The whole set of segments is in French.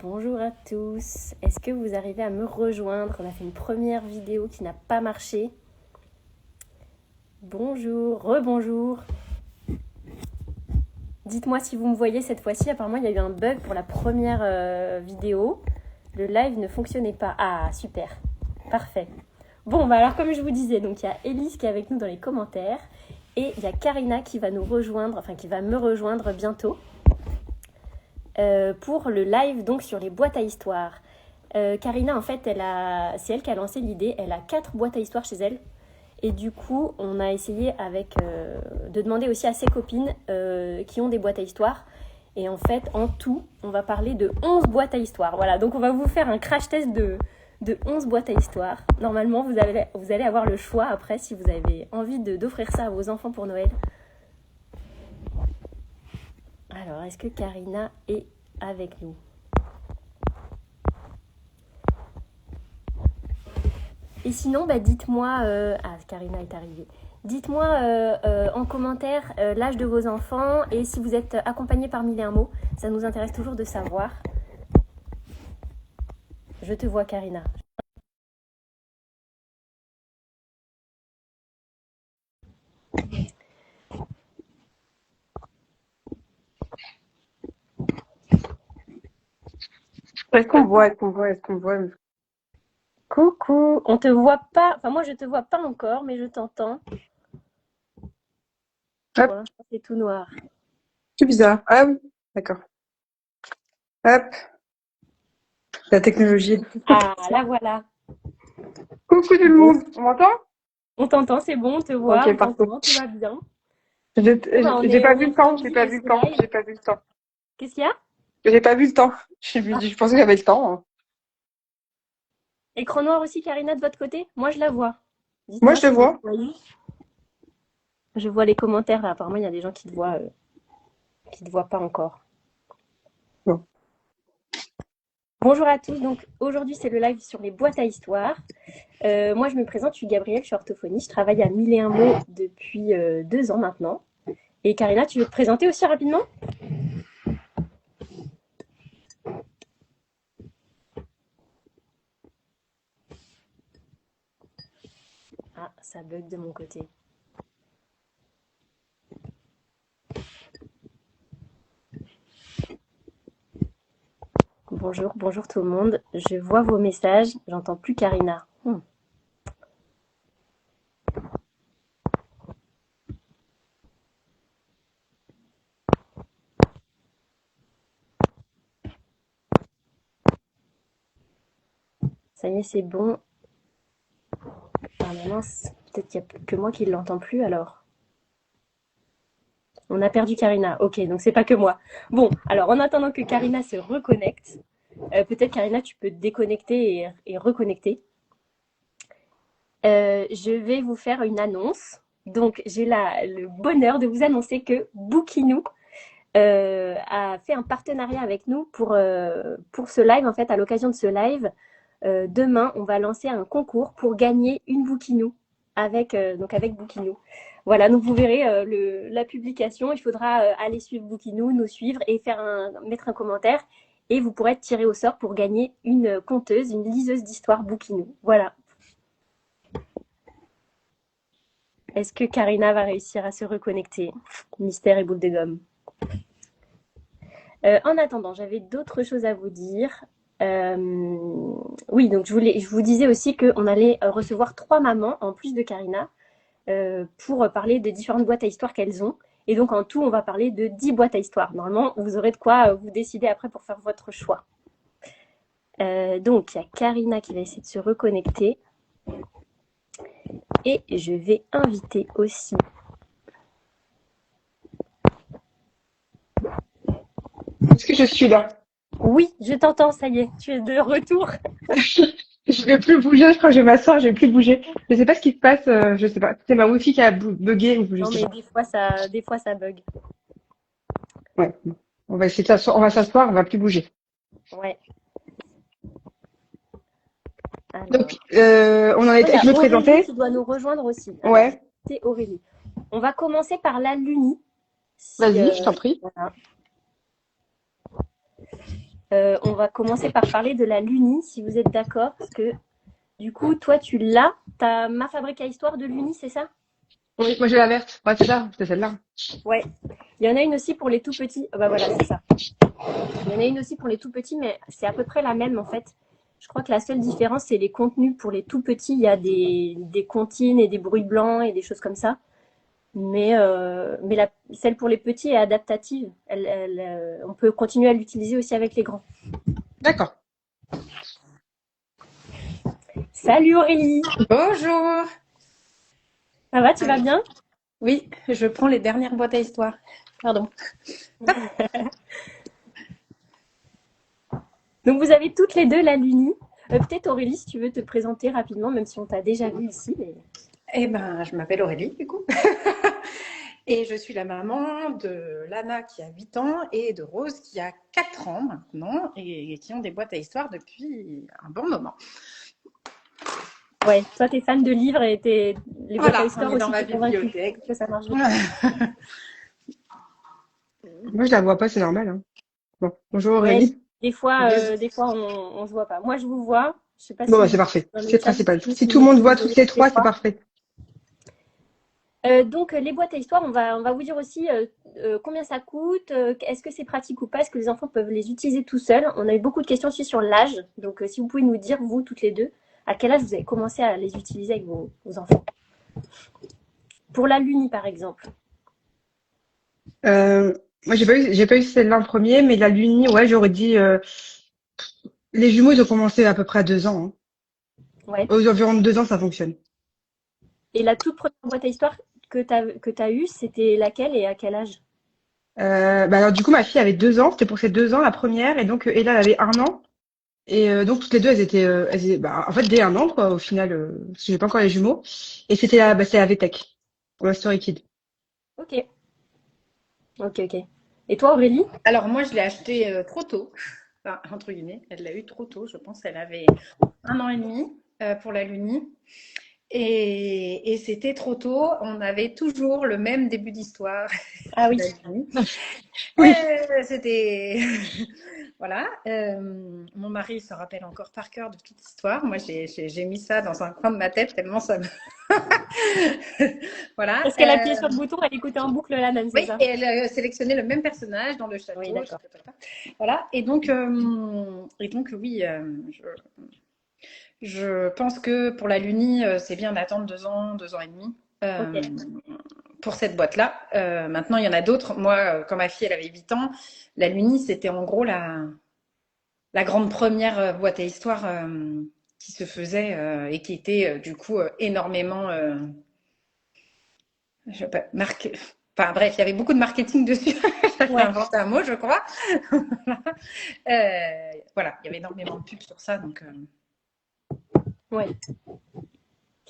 Bonjour à tous, est-ce que vous arrivez à me rejoindre? On a fait une première vidéo qui n'a pas marché. Bonjour, rebonjour. Dites-moi si vous me voyez cette fois-ci, apparemment il y a eu un bug pour la première vidéo. Le live ne fonctionnait pas. Ah super, parfait. Bon bah alors comme je vous disais, donc il y a Élise qui est avec nous dans les commentaires et il y a Karina qui va nous rejoindre, enfin qui va me rejoindre bientôt. Pour le live donc sur les boîtes à histoires. Karina en fait c'est elle qui a lancé l'idée, elle a 4 boîtes à histoires chez elle et du coup on a essayé de demander aussi à ses copines qui ont des boîtes à histoires et en fait en tout on va parler de 11 boîtes à histoires. Voilà, donc on va vous faire un crash test de 11 boîtes à histoires. Normalement vous allez avoir le choix après si vous avez envie d'offrir ça à vos enfants pour Noël. Alors, est-ce que Karina est avec nous? Et sinon, dites-moi... Karina est arrivée. Dites-moi en commentaire l'âge de vos enfants et si vous êtes accompagné par mille et un mots. Ça nous intéresse toujours de savoir. Je te vois, Karina. Est-ce qu'on voit? Coucou, on te voit pas, enfin moi je te vois pas encore, mais je t'entends. Pour l'instant c'est tout noir. C'est bizarre. Ah oui, d'accord. Hop. La technologie. Ah, la voilà. Coucou tout le monde. On m'entend? On t'entend, c'est bon, on te voit, Ok, on parfait. t'entend, tout va bien. J'ai pas vu le temps, j'ai pas vu le temps, live. j'ai pas vu le temps. Qu'est-ce qu'il y a? J'ai pas vu le temps. Je pensais qu'il y avait le temps, hein. Écran noir aussi, Karina, de votre côté? Moi, je la vois. Moi, Dites-moi je te si vous vois. me voyez. Je vois les commentaires, là. Apparemment, il y a des gens qui te voient pas encore. Bon. Bonjour à tous. Donc, aujourd'hui, c'est le live sur les boîtes à histoires. Moi, je me présente, je suis Gabrielle, je suis orthophoniste. Je travaille à Mille et un mots depuis 2 ans maintenant. Et Karina, tu veux te présenter aussi rapidement? Ah, ça bug de mon côté. Bonjour, bonjour tout le monde. Je vois vos messages. J'entends plus Karina. Ça y est, c'est bon. Ah mince, peut-être qu'il n'y a que moi qui ne l'entends plus alors. On a perdu Karina. Ok, donc c'est pas que moi. Bon, alors en attendant que Karina se reconnecte, peut-être Karina, tu peux te déconnecter et reconnecter. Je vais vous faire une annonce. Donc j'ai le bonheur de vous annoncer que Bookinou a fait un partenariat avec nous pour ce live. En fait, à l'occasion de ce live, demain, on va lancer un concours pour gagner une Bookinou avec Bookinou. Voilà, donc vous verrez la publication. Il faudra aller suivre Bookinou, nous suivre et mettre un commentaire. Et vous pourrez être tiré au sort pour gagner une conteuse, une liseuse d'histoire Bookinou. Voilà. Est-ce que Karina va réussir à se reconnecter? Mystère et boule de gomme. En attendant, j'avais d'autres choses à vous dire. Oui, donc je vous disais aussi qu'on allait recevoir 3 mamans en plus de Karina pour parler des différentes boîtes à histoire qu'elles ont. Et donc en tout, on va parler de 10 boîtes à histoire. Normalement, vous aurez de quoi vous décider après pour faire votre choix. Donc il y a Karina qui va essayer de se reconnecter. Et je vais inviter aussi. Est-ce que je suis là? Oui, je t'entends, ça y est, tu es de retour. Je vais plus bouger, je crois que je vais m'asseoir, je vais plus bouger. Je sais pas ce qui se passe, je sais pas. C'est ma wifi qui a bugué ou je Non, sais mais pas. des fois ça bug. Ouais. Bon. On va essayer de s'asseoir, on va s'asseoir, on va plus bouger. Ouais. Alors. Donc, on en était, je me Aurélie présentais. qui doit nous rejoindre aussi. Alors, Ouais. c'est Aurélie. On va commencer par la Luni. Vas-y, je t'en prie. Voilà. On va commencer par parler de la Luni, si vous êtes d'accord, parce que du coup, toi, tu l'as. T'as Ma Fabrique à Histoire de Luni, c'est ça? Oui, moi j'ai la verte. Ouais, c'est celle-là. Ouais. Il y en a une aussi pour les tout petits. Ah bah voilà, c'est ça. Il y en a une aussi pour les tout petits, mais c'est à peu près la même en fait. Je crois que la seule différence, c'est les contenus. Pour les tout petits, il y a des comptines et des bruits blancs et des choses comme ça. Mais celle pour les petits est adaptative. On peut continuer à l'utiliser aussi avec les grands. D'accord. Salut Aurélie, Bonjour. ça va, tu vas Alors, bien? oui, je prends les dernières boîtes à histoire. Pardon. Donc vous avez toutes les deux la Luni. Peut-être Aurélie, si tu veux te présenter rapidement, même si on t'a déjà vu ici. Mais... Eh ben, je m'appelle Aurélie, du coup. Et je suis la maman de Lana qui a 8 ans et de Rose qui a 4 ans maintenant et qui ont des boîtes à histoire depuis un bon moment. Ouais, toi t'es fan de livres et les boîtes à Voilà, on histoire est dans aussi ma t'es convaincue bibliothèque. que ça marche bien. Moi, je la vois pas, c'est normal, hein. Bon, bonjour Ouais, Aurélie. des fois on se voit pas. Moi je vous vois. Je sais pas Bon, bah, si c'est parfait. dans le C'est le chat principal. Si si tout le monde vous voit me toutes voyez les tous les trois, c'est trois. parfait. Donc les boîtes à histoire, on va vous dire aussi combien ça coûte, est-ce que c'est pratique ou pas, est-ce que les enfants peuvent les utiliser tout seuls. On a eu beaucoup de questions aussi sur l'âge, donc si vous pouvez nous dire, vous toutes les deux, à quel âge vous avez commencé à les utiliser avec vos enfants. Pour la Luni par exemple. Euh, Moi, j'ai pas eu celle-là en premier, mais la Luni, ouais, j'aurais dit, les jumeaux, ils ont commencé à peu près à 2 ans, hein. Ouais. Aux environs de 2 ans, ça fonctionne. Et la toute première boîte à histoire que t'as eue, c'était laquelle et à quel âge? Bah alors du coup, ma fille avait 2 ans, c'était pour ses 2 ans la première, et donc Ella elle avait 1 an, et donc toutes les deux bah, en fait dès 1 an quoi, au final, parce que j'ai pas encore les jumeaux, et c'est la VTech, la Story Kid. Ok, ok, ok. Et toi Aurélie? Alors moi, je l'ai acheté trop tôt, enfin, entre guillemets. Elle l'a eu trop tôt, je pense. Elle avait 1 an et demi pour la Luni. Et c'était trop tôt. On avait toujours le même début d'histoire. Ah oui. La Luni. Oui. C'était voilà. Mon mari se rappelle encore par cœur de toute l'histoire. Moi, j'ai mis ça dans un coin de ma tête tellement ça me voilà. Parce qu'elle appuyait sur le bouton, elle écoutait en boucle la même, c'est Oui, ça? et elle sélectionnait le même personnage dans le Oui, château. d'accord. Voilà. Et donc oui, je pense que pour la Luni, c'est bien d'attendre 2 ans, 2 ans et demi. Ok. Pour cette boîte-là. Maintenant, il y en a d'autres. Moi, quand ma fille elle avait 8 ans, la Luni, c'était en gros la grande première boîte à histoire qui se faisait et qui était du coup énormément je sais pas, enfin bref, il y avait beaucoup de marketing dessus. J'ai Ouais. inventé un mot, je crois. Voilà, il y avait énormément de pubs sur ça, donc Ouais.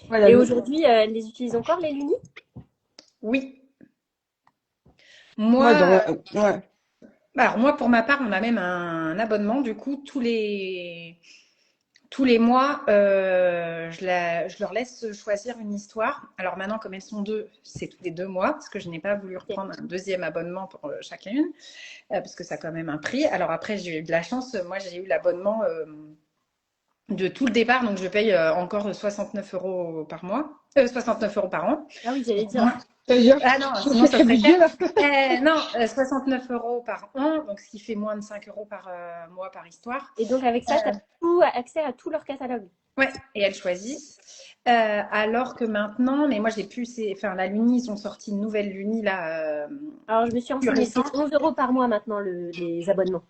Voilà, Et aujourd'hui, elles les utilisent encore les Luni? oui. moi Moi, dans, ouais. alors moi, pour ma part, on a même un abonnement. Du coup, tous les mois, je leur laisse choisir une histoire. Alors maintenant, comme elles sont deux, c'est tous les 2 mois, parce que je n'ai pas voulu Ok. reprendre un deuxième abonnement pour chacune, parce que ça a quand même un prix. Alors après, j'ai eu de la chance. Moi, j'ai eu l'abonnement de tout le départ, donc je paye encore 69 euros par mois, 69 euros par an. Ah oui, j'allais Donc, dire. C'est-à-dire, ah non, je sinon fais ça très serait cher. budget là. Non, 69 euros par an, donc ce qui fait moins de 5 euros par mois par histoire. Et donc avec ça, tu as accès à tout leur catalogue. Ouais, et elles choisissent. Alors que maintenant, mais moi j'ai pu, enfin la Luni, ils ont sorti une nouvelle Luni là, Alors je me suis plus renseignée, c'est récente. 11 euros par mois maintenant les abonnements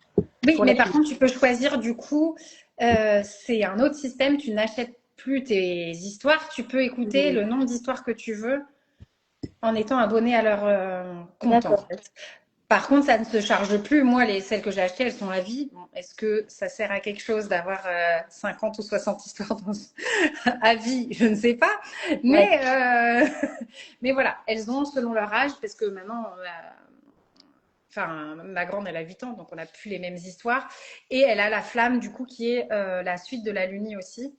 Oui, pour la mais par Luni. contre, tu peux choisir du coup, c'est un autre système, tu n'achètes plus tes histoires, tu peux écouter Mhm. le nombre d'histoires que tu veux en étant abonné à leur compte en D'accord. fait. Par contre, ça ne se charge plus. Moi, celles que j'ai achetées, elles sont à vie. Bon, est-ce que ça sert à quelque chose d'avoir 50 ou 60 histoires à vie? Je ne sais pas. Ouais. Mais voilà, elles ont selon leur âge, parce que maintenant, enfin, ma grande, elle a 8 ans, donc on n'a plus les mêmes histoires. Et elle a la flamme, du coup, qui est la suite de la Luni aussi.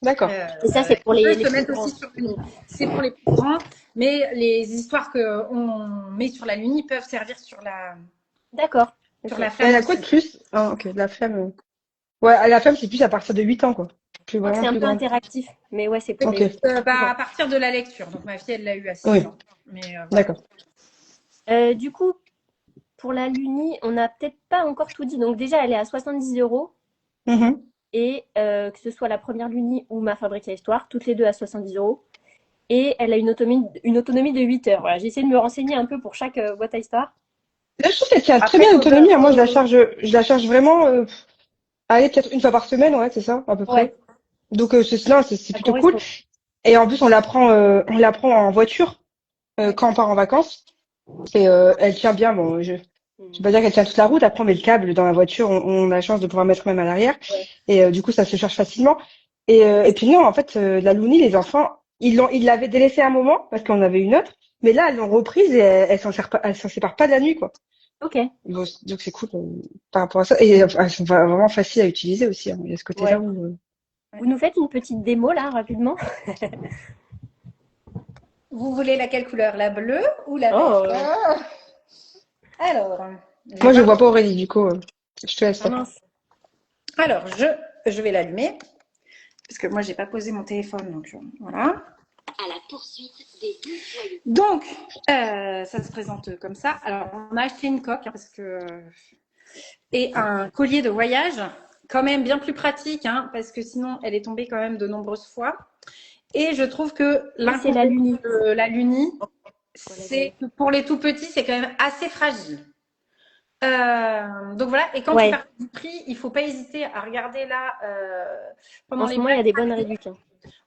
D'accord. Et ça, c'est pour Qui peut les se plus mettre grands. aussi sur Luni. C'est pour les plus grands, mais les histoires qu'on met sur la Luni peuvent servir sur la, D'accord. Sur Ok. la Elle flamme a quoi de aussi. plus? Ah, ok, la flamme. Ouais, la flamme, c'est plus à partir de 8 ans, quoi. Plus, Je crois que vraiment c'est un plus peu grande. interactif, mais ouais, c'est pour Ok, Bah, à partir de la lecture. Donc ma fille, elle l'a eu à 6 oui, ans. Mais voilà. d'accord. Du coup, pour la Luni, on n'a peut-être pas encore tout dit. Donc déjà, elle est à 70 € Mhm. et que ce soit la première Luni ou ma fabrique à histoire, toutes les deux à 70 €. Et elle a une autonomie de 8 heures. Voilà, j'ai essayé de me renseigner un peu pour chaque boîte à histoire. Là, je trouve qu'elle tient très Après, bien l'autonomie, hein. Moi, faut- je la charge vraiment, allez, peut-être une fois par semaine, ouais, c'est ça, à peu Ouais, près. Donc, non, c'est ça plutôt cool. correspond. Et en plus, on la prend en voiture, quand on part en vacances. Et elle tient bien. Bon, je vais Hmm. pas dire qu'elle tient toute la route. Après, on met le câble dans la voiture. On a la chance de pouvoir mettre même à l'arrière. Ouais. Et du coup, ça se charge facilement. Et puis non, en fait, la Looney, les enfants, ils l'avaient délaissée un moment parce qu'on avait une autre. Mais là, elles l'ont reprise et elles s'en séparent pas de la nuit, quoi. Ok, Donc c'est cool, par rapport à ça. Et elles sont vraiment faciles à utiliser aussi, hein. Il y a ce côté-là ouais. où. Vous nous faites une petite démo là, rapidement? vous voulez laquelle couleur? La bleue ou la verte? Oh, Alors, je vais Moi, je voir. vois pas Aurélie, du coup, je te laisse ah faire. mince. Alors, je vais l'allumer. Parce que moi, j'ai pas posé mon téléphone. Donc, voilà. À la poursuite des 12 joyaux. Donc, ça se présente comme ça. Alors, on a acheté une coque, hein, parce que et un collier de voyage, quand même bien plus pratique, hein, parce que sinon, elle est tombée quand même de nombreuses fois. Et je trouve que Ça, c'est la l'inconvénient Luni. de la Luni, Voilà, c'est que pour les tout petits, c'est quand même assez fragile. Donc voilà, et quand tu ouais, parles du prix, il faut pas hésiter à regarder là pendant en ce les moment, il y Black a des bonnes Friday. réductions.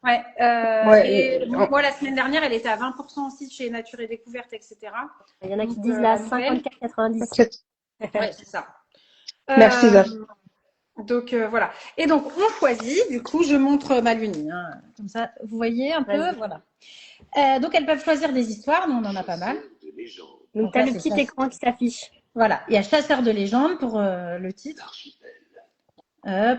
Ouais, Ouais. et moi la semaine dernière, elle était à 20% aussi chez Nature et Découverte, etc. Il y en a qui Donc disent là la nouvelle, 54,90. Ok. ouais, c'est ça. Merci, Zaf. Donc voilà. Et donc on choisit, du coup je montre ma Luni, hein. Comme ça vous voyez un peu, Vas-y. voilà. Donc elles peuvent choisir des histoires, nous on en a pas mal. Donc, Donc tu as là le c'est petit ça. écran qui s'affiche. Voilà, il y a Chasseur de légendes pour le titre. Hop.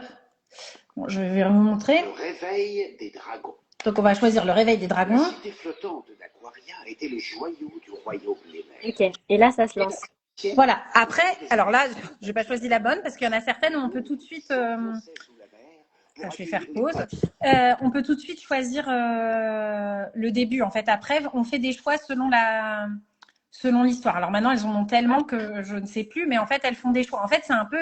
Bon, je vais vous montrer. Le réveil des dragons. Donc on va choisir le réveil des La dragons. cité flottante d'Aquaria était le joyau du royaume des mers. Ok, et là, ça se lance. Voilà. Après, alors là, je n'ai pas choisi la bonne parce qu'il y en a certaines où on peut tout de suite. Je vais faire pause. On peut tout de suite choisir le début. En fait, après, on fait des choix selon l'histoire. Alors maintenant, elles en ont tellement que je ne sais plus, mais en fait, elles font des choix. En fait, c'est un peu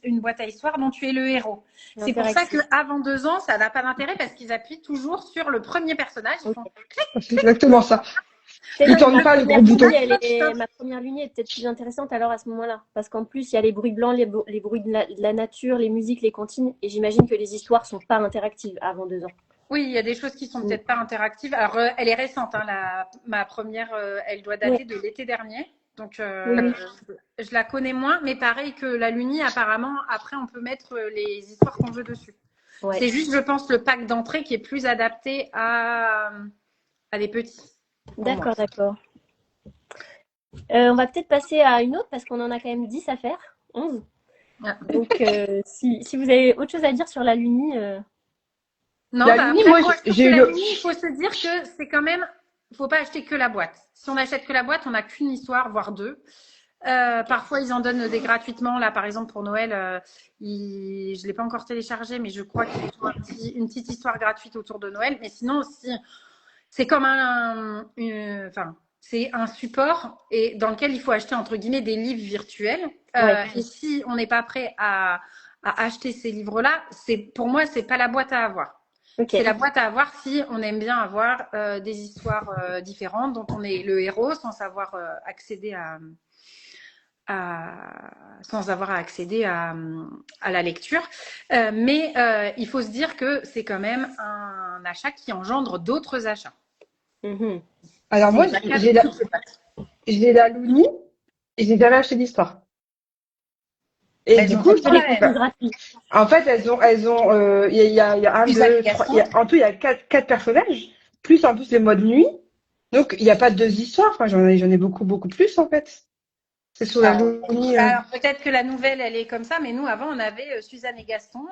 une boîte à histoire dont tu es le héros. C'est pour ça Interactif. qu'avant 2 ans, ça n'a pas d'intérêt parce qu'ils appuient toujours sur le premier personnage. Ils Ok. font C'est exactement ça. Peut-être Ils que tournent pas le gros bouton. ma première Luni est peut-être plus intéressante alors à ce moment-là. Parce qu'en plus, il y a les bruits blancs, les bruits de la nature, les musiques, les comptines. Et j'imagine que les histoires sont pas interactives avant 2 ans. Oui, il y a des choses qui sont peut-être pas interactives. Alors, elle est récente, hein, ma première, elle doit Oui, dater de l'été dernier. Donc, oui, oui. je la connais moins, mais pareil que la Luni, apparemment, après, on peut mettre les histoires qu'on veut dessus. Ouais. C'est juste, je pense, le pack d'entrée qui est plus adapté à des petits. D'accord, d'accord. On va peut-être passer à une autre parce qu'on en a quand même 10 à faire. 11. Ah. Donc, si vous avez autre chose à dire sur la Luni, Non, La bah Luni, après, moi, moi, je trouve j'ai que eu la le. Luni, il faut se dire que c'est quand même, il faut pas acheter que la boîte. Si on achète que la boîte, on n'a qu'une histoire, voire deux. Parfois, ils en donnent des gratuitement. Là, par exemple, pour Noël, je ne l'ai pas encore téléchargé, mais je crois qu'ils font une petite histoire gratuite autour de Noël. Mais sinon, aussi, c'est comme c'est un support et dans lequel il faut acheter, entre guillemets, des livres virtuels. ouais. Et si on n'est pas prêt à acheter ces livres-là, pour moi, c'est pas la boîte à avoir. Ok. C'est la boîte à avoir si on aime bien avoir des histoires différentes dont on est le héros sans savoir accéder sans avoir à accéder à la lecture. Mais il faut se dire que c'est quand même un achat qui engendre d'autres achats. Mhm. Alors moi, j'ai la Looney et j'ai jamais acheté d'histoire. Et Elles du ont coup, toujours Les la contenus même. gratuits. en fait, il y a un, Plus deux, trois, application. en tout, il y a quatre personnages, plus en plus le mode nuit. Donc, il n'y a pas deux histoires. Enfin, j'en ai beaucoup, beaucoup plus, en fait. C'est sur la Looney. Alors peut-être que la nouvelle, elle est comme ça, mais nous, avant, on avait Suzanne et Gaston.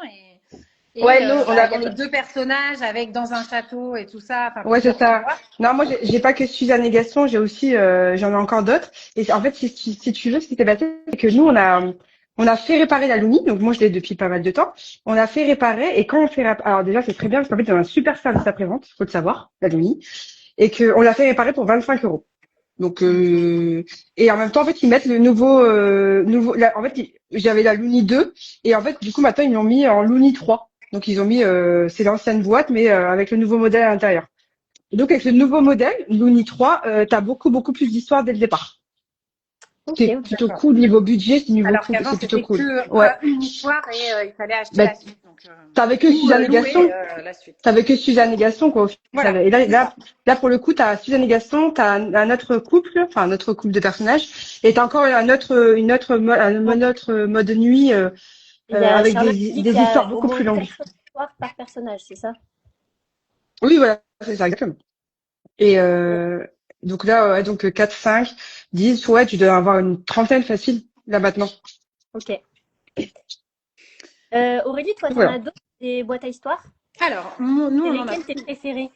Et Ouais, nous, il y avait deux personnages avec dans un château et tout ça. Enfin, ouais, c'est plusieurs ça. endroits. Non, moi, j'ai pas que Suzanne et Gaston, j'ai aussi, j'en ai encore d'autres. Et en fait, si tu veux, ce qui s'est passé, c'est que nous, on a fait réparer la Luni. Donc, moi, je l'ai depuis pas mal de temps. On a fait réparer. Et quand on fait alors déjà, c'est très bien parce qu'en fait, on a un super service après-vente, faut le savoir, la Luni. Et que on l'a fait réparer pour 25 €. Donc, et en même temps, en fait, ils mettent le en fait, j'avais la Luni 2 et en fait, du coup, maintenant, ils l'ont mis en Luni 3. Donc, ils ont mis, c'est l'ancienne boîte, mais avec le nouveau modèle à l'intérieur. Et donc, avec le nouveau modèle, Luni 3, t'as beaucoup plus d'histoires dès le départ. Ok, C'est ok. plutôt D'accord. cool niveau budget, Alors qu'avant, c'est plutôt c'était cool. que Ouais. une histoire et il fallait acheter Bah, la suite. Donc, t'avais que ou Suzanne et louer Gaston. la suite. T'avais que Suzanne et Gaston, quoi, au final. Voilà, Et c'est ça. là, pour le coup, t'as Suzanne et Gaston, t'as un autre couple, enfin, un autre couple de personnages, et t'as encore un autre mode de nuit, Il y a avec Charlotte qui dit qu'il des y histoires a au beaucoup moins plus longues. 4 histoires par personnage, c'est ça? Oui, voilà, c'est ça, exactement. Et, donc là, ouais, donc 4, 5, 10, ouais, tu dois avoir une trentaine facile, là, maintenant. Ok. Aurélie, toi, t'en Voilà. as d'autres des boîtes à histoires? Alors, nous, Et on en a. lesquelles tes préférées?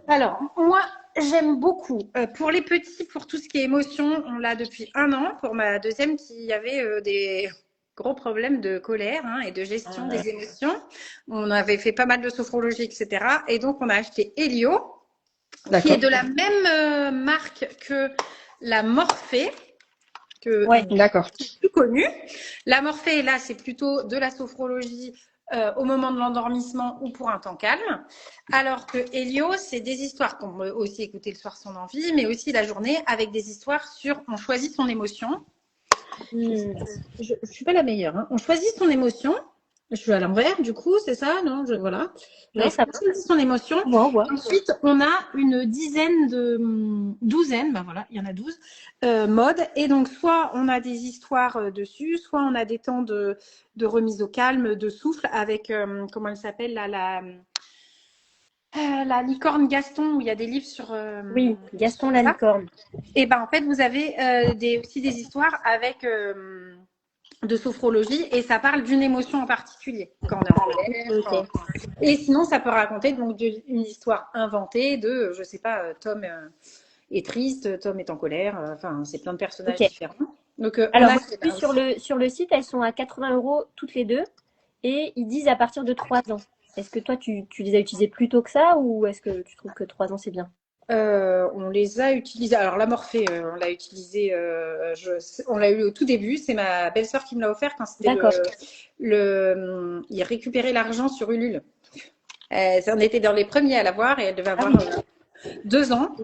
Alors, moi, j'aime beaucoup. Pour les petits, pour tout ce qui est émotion, on l'a depuis 1 an. Pour ma deuxième, qui avait des gros problèmes de colère et de gestion des émotions. On avait fait pas mal de sophrologie, etc. Et donc, on a acheté Helio, qui est D'accord. de la même marque que la Morphée, Ouais. D'accord. qui est plus connue. La Morphée, là, c'est plutôt de la sophrologie au moment de l'endormissement ou pour un temps calme. Alors que Helio, c'est des histoires qu'on peut aussi écouter le soir sans envie, mais aussi la journée avec des histoires sur on choisit son émotion. Je suis pas la meilleure. On choisit son émotion. Je suis à l'envers, du coup, c'est ça, non? Voilà. Non, ça On choisit son émotion. va, on voit. Ensuite, on a une douzaine, ben voilà, il y en a 12 modes. Et donc, soit on a des histoires dessus, soit on a des temps de remise au calme, de souffle avec, comment elle s'appelle, là, la licorne Gaston, où il y a des livres sur. Oui, Gaston la ça. licorne. Et ben en fait, vous avez aussi des histoires avec de sophrologie et ça parle d'une émotion en particulier quand on est en colère. Ok. Et sinon, ça peut raconter donc une histoire inventée de, je sais pas, Tom est triste, Tom est en colère. Enfin, c'est plein de personnages Ok. différents. Donc, Alors, on a moi, j'ai vu sur le site, elles sont à 80 € toutes les deux et ils disent à partir de 3 ans. Est-ce que toi, tu les as utilisées plus tôt que ça ou est-ce que tu trouves que 3 ans, c'est bien? on les a utilisés. Alors la Morphée, on l'a utilisé, on l'a eu au tout début. C'est ma belle-sœur qui me l'a offert quand c'était D'accord. il récupérait l'argent sur Ulule. On était dans les premiers à l'avoir et elle devait avoir 2 ans.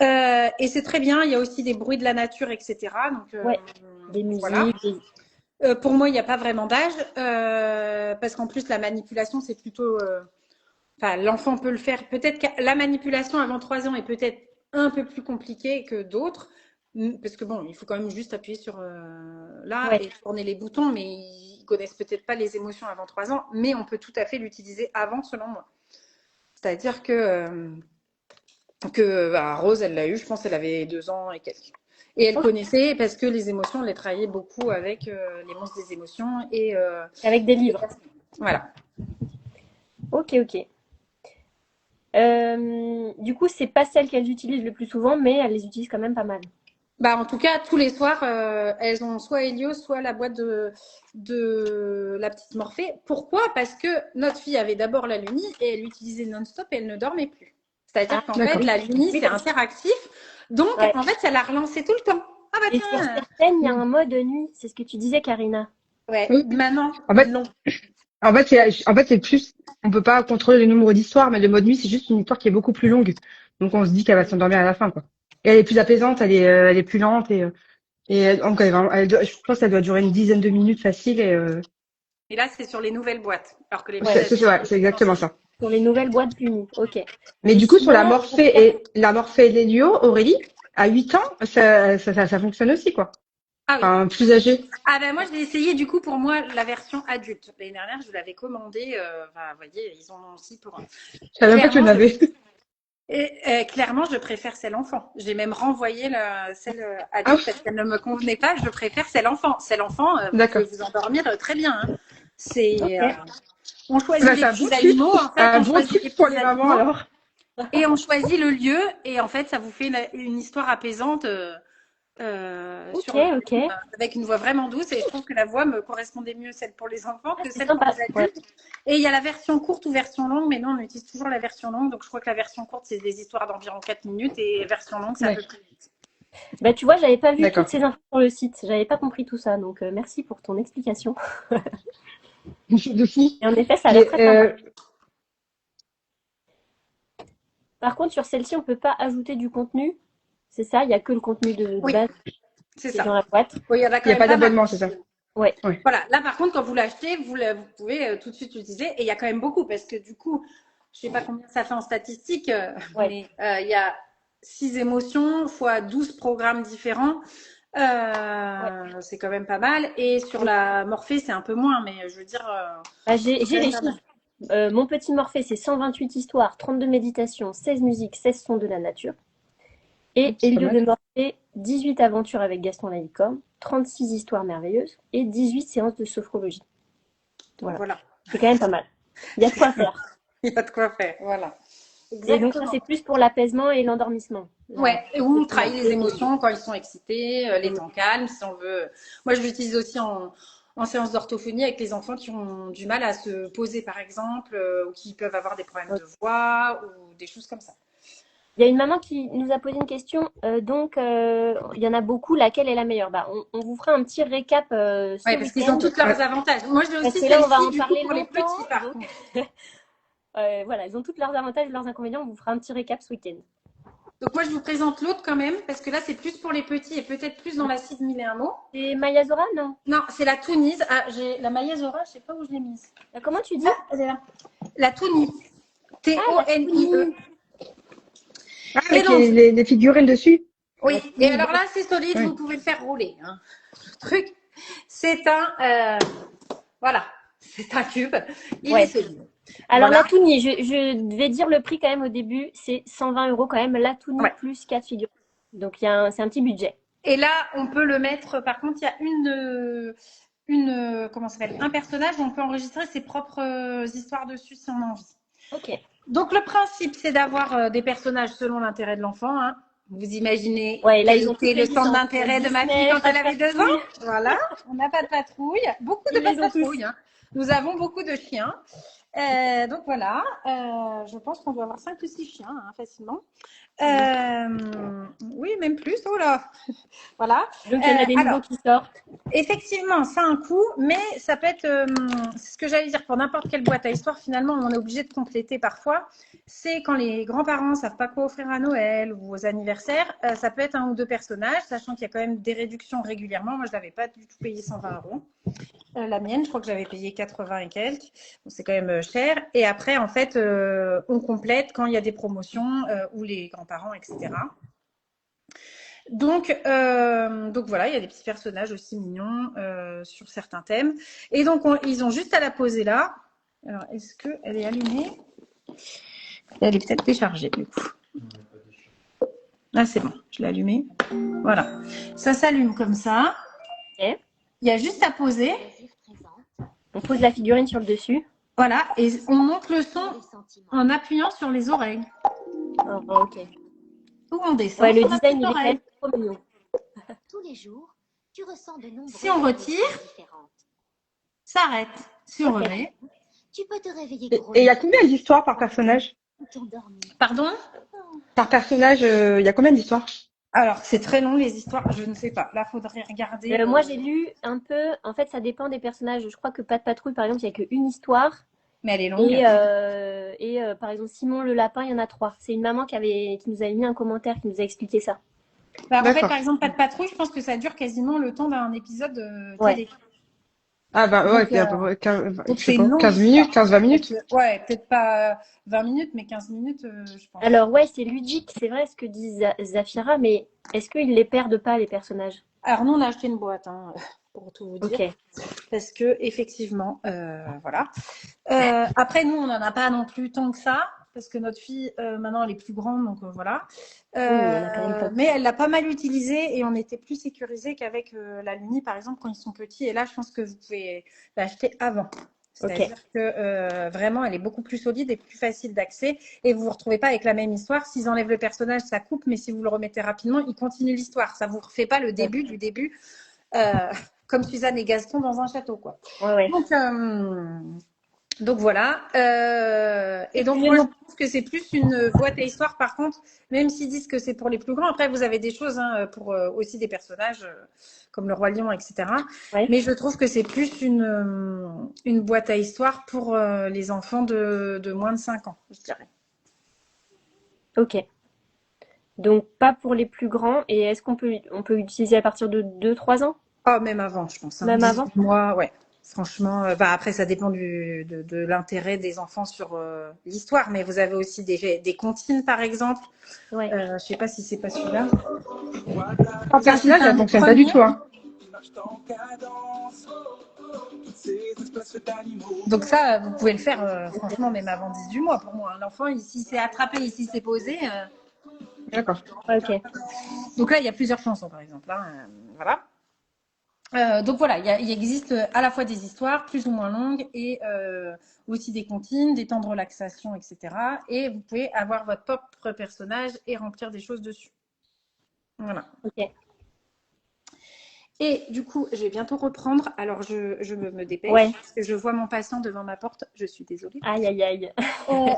Et c'est très bien. Il y a aussi des bruits de la nature, etc. Donc Ouais. Des musiques. voilà. Pour moi, il n'y a pas vraiment d'âge parce qu'en plus la manipulation, c'est plutôt enfin, l'enfant peut le faire. Peut-être que la manipulation avant 3 ans est peut-être un peu plus compliquée que d'autres. Parce que bon, il faut quand même juste appuyer sur là Ouais. et tourner les boutons, mais ils connaissent peut-être pas les émotions avant 3 ans, mais on peut tout à fait l'utiliser avant, selon moi. C'est-à-dire que Rose, elle l'a eu, je pense qu'elle avait 2 ans et quelques. Et elle connaissait parce que les émotions, elle les travaillait beaucoup avec les monstres des émotions et Avec des livres. voilà. Ok, ok. Du coup, c'est pas celles qu'elles utilisent le plus souvent, mais elles les utilisent quand même pas mal. Bah, en tout cas, tous les soirs, elles ont soit Helios, soit la boîte de la petite Morphée. Pourquoi? Parce que notre fille avait d'abord la Luni et elle l'utilisait non-stop et elle ne dormait plus. C'est-à-dire qu'en fait, la Luni, c'est interactif. Donc, en fait, ça la relançait tout le temps. Ah bah Et sur tiens. certaines, il y a un mode nuit. C'est ce que tu disais, Karina. Ouais, Oui. maintenant, En fait, non. c'est plus, on peut pas contrôler le nombre d'histoires, mais le mode nuit, c'est juste une histoire qui est beaucoup plus longue. Donc, on se dit qu'elle va s'endormir à la fin, quoi. Et elle est plus apaisante, elle est plus lente donc, je pense qu'elle doit durer une dizaine de minutes facile Et là, c'est sur les nouvelles boîtes. Alors que les c'est exactement ça. Sur les nouvelles boîtes Luni. Ok. Mais Et du coup, sur sinon, la Morphée et l'Hélio, Aurélie, à 8 ans, ça fonctionne aussi, quoi. Ah oui. Enfin, plus âgé. Ah ben moi, je l'ai essayé du coup pour moi la version adulte. L'année dernière, je l'avais commandé. Vous voyez, ils en ont aussi pour. Je savais même pas qu'il y en avait. Et clairement, je préfère celle enfant. J'ai même renvoyé celle adulte Ah oui. parce qu'elle ne me convenait pas. Je préfère celle enfant. Celle enfant, vous D'accord. pouvez vous endormir très bien. C'est Ok. On choisit Bah, les c'est un petits bon animaux, en tip. fait. Un On bon choisit les tip pour petits les mamans, animaux alors. et on choisit le lieu. Et en fait, ça vous fait une histoire apaisante Ok, sur le ok. avec une voix vraiment douce. Et je trouve que la voix me correspondait mieux celle pour les enfants Ah, que c'est celle pour sympa. les Ouais. adultes. Et il y a la version courte ou version longue, mais non, on utilise toujours la version longue. Donc je crois que la version courte, c'est des histoires d'environ 4 minutes et version longue, c'est un peu Ouais, plus vite. Bah, tu vois, j'avais pas vu toutes d'accord. ces infos sur le site. J'avais pas compris tout ça. Donc, merci pour ton explication. De fou. Et en effet, ça a l'air Mais, très sympa. Par contre, sur celle-ci, on peut pas ajouter du contenu. C'est ça? Il y a que le contenu de Oui, base c'est qui est dans ça. la boîte. Oui, il y en a il quand n'y a même pas pas mal. d'abonnement, c'est ça? Ouais. Ouais. Voilà, là par contre, quand vous l'achetez, vous pouvez tout de suite l'utiliser. Et il y a quand même beaucoup parce que du coup, je ne sais pas combien ça fait en statistique, Ouais. mais il y a 6 émotions fois 12 programmes différents. Ouais. C'est quand même pas mal. Et sur la Morphée, c'est un peu moins, mais je veux dire, Bah, c'est quand j'ai même les pas mal. chiffres. Mon petit Morphée, c'est 128 histoires, 32 méditations, 16 musiques, 16 sons de la nature. Et C'est pas Elio de mal. Morphée, 18 aventures avec Gaston la licorne, 36 histoires merveilleuses et 18 séances de sophrologie. Donc Voilà. voilà, C'est quand même pas mal. Il y a de quoi faire. il y a de quoi faire. Voilà. Et donc ça, Exactement. c'est plus pour l'apaisement et l'endormissement. Ouais, ou travailler les Et- émotions quand ils sont excités, les temps calmes, si on veut. Moi, je l'utilise aussi en séance d'orthophonie avec les enfants qui ont du mal à se poser, par exemple, ou qui peuvent avoir des problèmes de voix ou des choses comme ça. Il y a une maman qui nous a posé une question. Il y en a beaucoup. Laquelle est la meilleure? Bah, on vous fera un petit récap ce Ouais, parce qu'ils ont week-end. tous leurs avantages. Moi, j'ai Parce aussi que là, on va celle-ci, en du coup, parler pour les longtemps. petits, par Donc, contre. voilà, ils ont tous leurs avantages et leurs inconvénients. On vous fera un petit récap ce week-end. Donc, moi, je vous présente l'autre quand même, parce que là, c'est plus pour les petits et peut-être plus dans la 6001 mots. C'est Maya Zora, non? Non, c'est la Tounise. Ah, j'ai la Maïazora, je sais pas où je l'ai mise. Comment tu dis? Ah, elle est là. La Tounise. Ah, la T-O-N-I-E. Ah, Et avec donc, les figurines dessus? oui, et alors là, c'est solide, Oui. vous pouvez le faire rouler. Hein. Le truc, c'est voilà, c'est un cube, il Ouais. est solide. Alors, Voilà. la Touni, je vais dire le prix quand même au début. C'est 120 € quand même. La Touni Ouais. plus 4 figurines. Donc, c'est un petit budget. Et là, on peut le mettre, par contre, il y a comment ça s'appelle, un personnage où on peut enregistrer ses propres histoires dessus si on a envie. Ok. Donc, le principe, c'est d'avoir des personnages selon l'intérêt de l'enfant. Hein. Vous imaginez Ouais, là, quel ils ont était toutes les le centre licences. d'intérêt de ma fille Disney, quand Pas elle de avait 2 ans. Patrouille. Voilà, on n'a pas de patrouille. Beaucoup de Ils pas les de ont tous. patrouille. Hein. Nous avons beaucoup de chiens. Donc voilà, je pense qu'on doit avoir 5 ou 6 chiens hein, facilement. Oui, même plus. Oh là. Voilà. Donc, il y en a des nouveaux Alors, qui sortent. effectivement, ça a un coût, mais ça peut être, c'est ce que j'allais dire, pour n'importe quelle boîte à histoire, finalement, on est obligé de compléter parfois. C'est quand les grands-parents ne savent pas quoi offrir à Noël ou aux anniversaires, ça peut être un ou deux personnages, sachant qu'il y a quand même des réductions régulièrement. Moi, je n'avais pas du tout payé 120 €. La mienne, je crois que j'avais payé 80 et quelques. Donc, c'est quand même cher. Et après, en fait, on complète quand il y a des promotions ou les grands-parents, etc. Donc voilà, il y a des petits personnages aussi mignons sur certains thèmes. Et donc, ils ont juste à la poser là. Alors, est-ce qu'elle est allumée? Elle est peut-être déchargée, du coup. Ah, c'est bon, je l'ai allumée. Voilà. Ça s'allume comme ça. Ok. Il y a juste à poser. On pose la figurine sur le dessus. Voilà. Et on monte le son en appuyant sur les oreilles. Oh, ok. Ou on descend Ouais, le sur la design, petite il est quand oreille. même trop mignon. Tous les jours, tu ressens de nombreuses Si on retire, émotions différentes. ça arrête. Si on Ok. remet. Tu peux te réveiller Et il y a combien d'histoires par personnage? ou t'endormir. Pardon? Par personnage, il y a combien d'histoires? Alors, c'est très long les histoires, je ne sais pas. Là, faudrait regarder. Moi, j'ai lu un peu. En fait, ça dépend des personnages. Je crois que Pas de Patrouille, par exemple, il n'y a qu'une histoire. Mais elle est longue. Par exemple, Simon le lapin, il y en a 3. C'est une maman qui nous avait mis un commentaire, qui nous a expliqué ça. Bah, en fait, D'accord. par exemple, Pas de patrouille, je pense que ça dure quasiment le temps d'un épisode Ouais. télé. Ah bah ouais, Donc, puis à peu près 15, donc je sais c'est pas, une longue 15 minutes, histoire. 15-20 minutes. Ouais, peut-être pas 20 minutes, mais 15 minutes, je pense. Alors, ouais, c'est ludique, c'est vrai ce que dit Zafira, mais est-ce qu'ils les perdent pas, les personnages? Alors, nous, on a acheté une boîte, hein, pour tout vous dire. Ok. Parce que, effectivement, voilà. Après, nous, on n'en a pas non plus tant que ça. Parce que notre fille, maintenant, elle est plus grande, donc voilà. Oui, il y en a quand même pas. Mais elle l'a pas mal utilisée et on était plus sécurisé qu'avec la Luni, par exemple, quand ils sont petits. Et là, je pense que vous pouvez l'acheter avant. Ok. C'est-à-dire que vraiment, elle est beaucoup plus solide et plus facile d'accès. Et vous vous retrouvez pas avec la même histoire. S'ils enlèvent le personnage, ça coupe, mais si vous le remettez rapidement, il continue l'histoire. Ça vous refait pas le début du début, euh, comme Suzanne et Gaston dans un château, quoi. Ouais, ouais. Donc voilà. Et donc moi je trouve que c'est plus une boîte à histoire. Par contre, même s'ils disent que c'est pour les plus grands, après vous avez des choses pour aussi des personnages comme le roi lion, etc. Ouais. Mais je trouve que c'est plus une boîte à histoire pour les enfants de moins de 5 ans, je dirais. Ok. Donc pas pour les plus grands. Et est-ce qu'on peut utiliser à partir de 2-3 ans? Oh, même avant, je pense. Même 18 avant? mois, ouais. Franchement, après, ça dépend de l'intérêt des enfants sur l'histoire, mais vous avez aussi des comptines, par exemple. Ouais. Je sais pas si c'est pas celui-là. En Ça, personnage, c'est ça un fonctionne pas du premier. tout, hein. Donc ça, vous pouvez le faire, franchement, même avant 18 mois pour moi. L'enfant, ici, s'est attrapé, ici, s'est posé. D'accord. Ok. Donc là, il y a plusieurs chansons, par exemple. Voilà. Donc voilà, il existe à la fois des histoires plus ou moins longues et aussi des comptines, des temps de relaxation, etc. Et vous pouvez avoir votre propre personnage et remplir des choses dessus. Voilà. Ok. Et du coup, je vais bientôt reprendre. Alors, je me dépêche Ouais. parce que je vois mon patient devant ma porte. Je suis désolée. Aïe, aïe, aïe.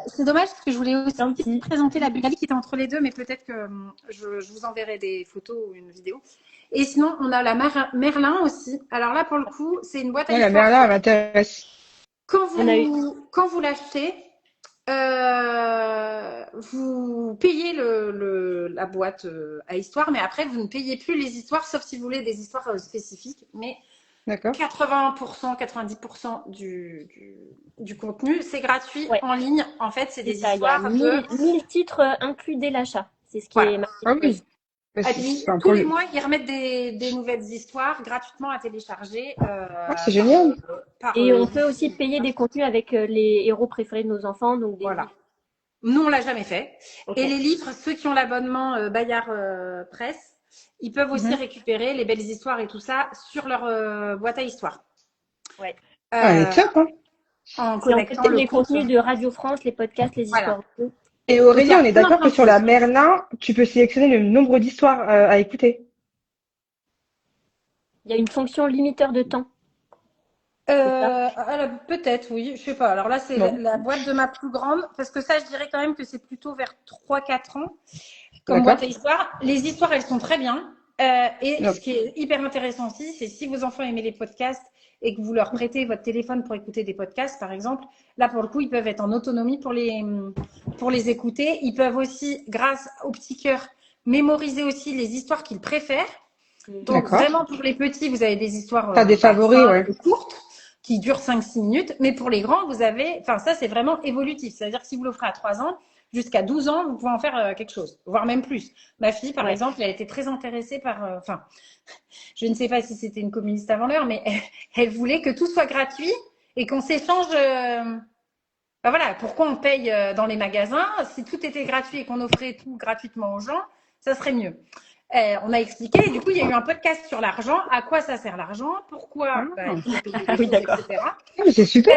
C'est dommage parce que je voulais aussi Tant pis. présenter la Bulgarie qui était entre les deux, mais peut-être que je vous enverrai des photos ou une vidéo. Et sinon, on a la Merlin aussi. Alors là, pour le coup, c'est une boîte à Ouais, la histoire. Merlin, elle m'intéresse. Quand On a eu. vous l'achetez, vous payez la boîte à histoire, mais après, vous ne payez plus les histoires, sauf si vous voulez des histoires spécifiques. Mais D'accord. 80%, 90% du contenu, c'est gratuit Ouais. en ligne. En fait, c'est C'est des ça. Il y a histoires de... 1000 titres inclus dès l'achat. C'est ce qui Voilà. est marqué. Ah oui. Bah, Et puis, enfin, tous pour les le- mois, ils remettent des nouvelles histoires gratuitement à télécharger Ah, c'est génial. Et on peut aussi payer des contenus avec les héros préférés de nos enfants, donc des Voilà. livres. Nous, on l'a jamais fait. Ok. Et les livres, ceux qui ont l'abonnement Bayard Presse, ils peuvent aussi Mhm. récupérer les belles histoires et tout ça sur leur boîte à histoire. Ouais. Ah, elle est top, hein. En C'est en connectant fait le les compte. contenus de Radio France, les podcasts, les Voilà. histoires audio. Et Donc, il Aurélie, y a on est plein, d'accord plein que de sur la choses. Merlin, tu peux sélectionner le nombre d'histoires à écouter. Il y a une fonction limiteur de temps. C'est ça? Alors, peut-être, oui, je sais pas. Alors là, c'est Non. la boîte de ma plus grande, parce que ça, je dirais quand même que c'est plutôt vers 3-4 ans comme D'accord. boîte à histoire. Les histoires, elles sont très bien. Et Non. ce qui est hyper intéressant aussi, c'est si vos enfants aimaient les podcasts et que vous leur prêtez votre téléphone pour écouter des podcasts, par exemple, là, pour le coup, ils peuvent être en autonomie pour les écouter. Ils peuvent aussi, grâce au petit cœur, mémoriser aussi les histoires qu'ils préfèrent. Donc, D'accord. vraiment, pour les petits, vous avez des histoires T'as des favoris, ouais. simples, courtes, qui durent 5-6 minutes. Mais pour les grands, vous avez... Enfin, ça, c'est vraiment évolutif. C'est-à-dire que si vous l'offrez à 3 ans, jusqu'à 12 ans, vous pouvez en faire quelque chose, voire même plus. Ma fille, par Ouais. exemple, elle a été très intéressée par... Enfin, je ne sais pas si c'était une communiste avant l'heure, mais elle voulait que tout soit gratuit et qu'on s'échange... Ben voilà, pourquoi on paye dans les magasins? Si tout était gratuit et qu'on offrait tout gratuitement aux gens, ça serait mieux. On a expliqué, et du coup, il y a eu un podcast sur l'argent, à quoi ça sert l'argent, pourquoi Ah. il faut payer Ah des oui, choses, d'accord. etc. Ah, mais c'est super.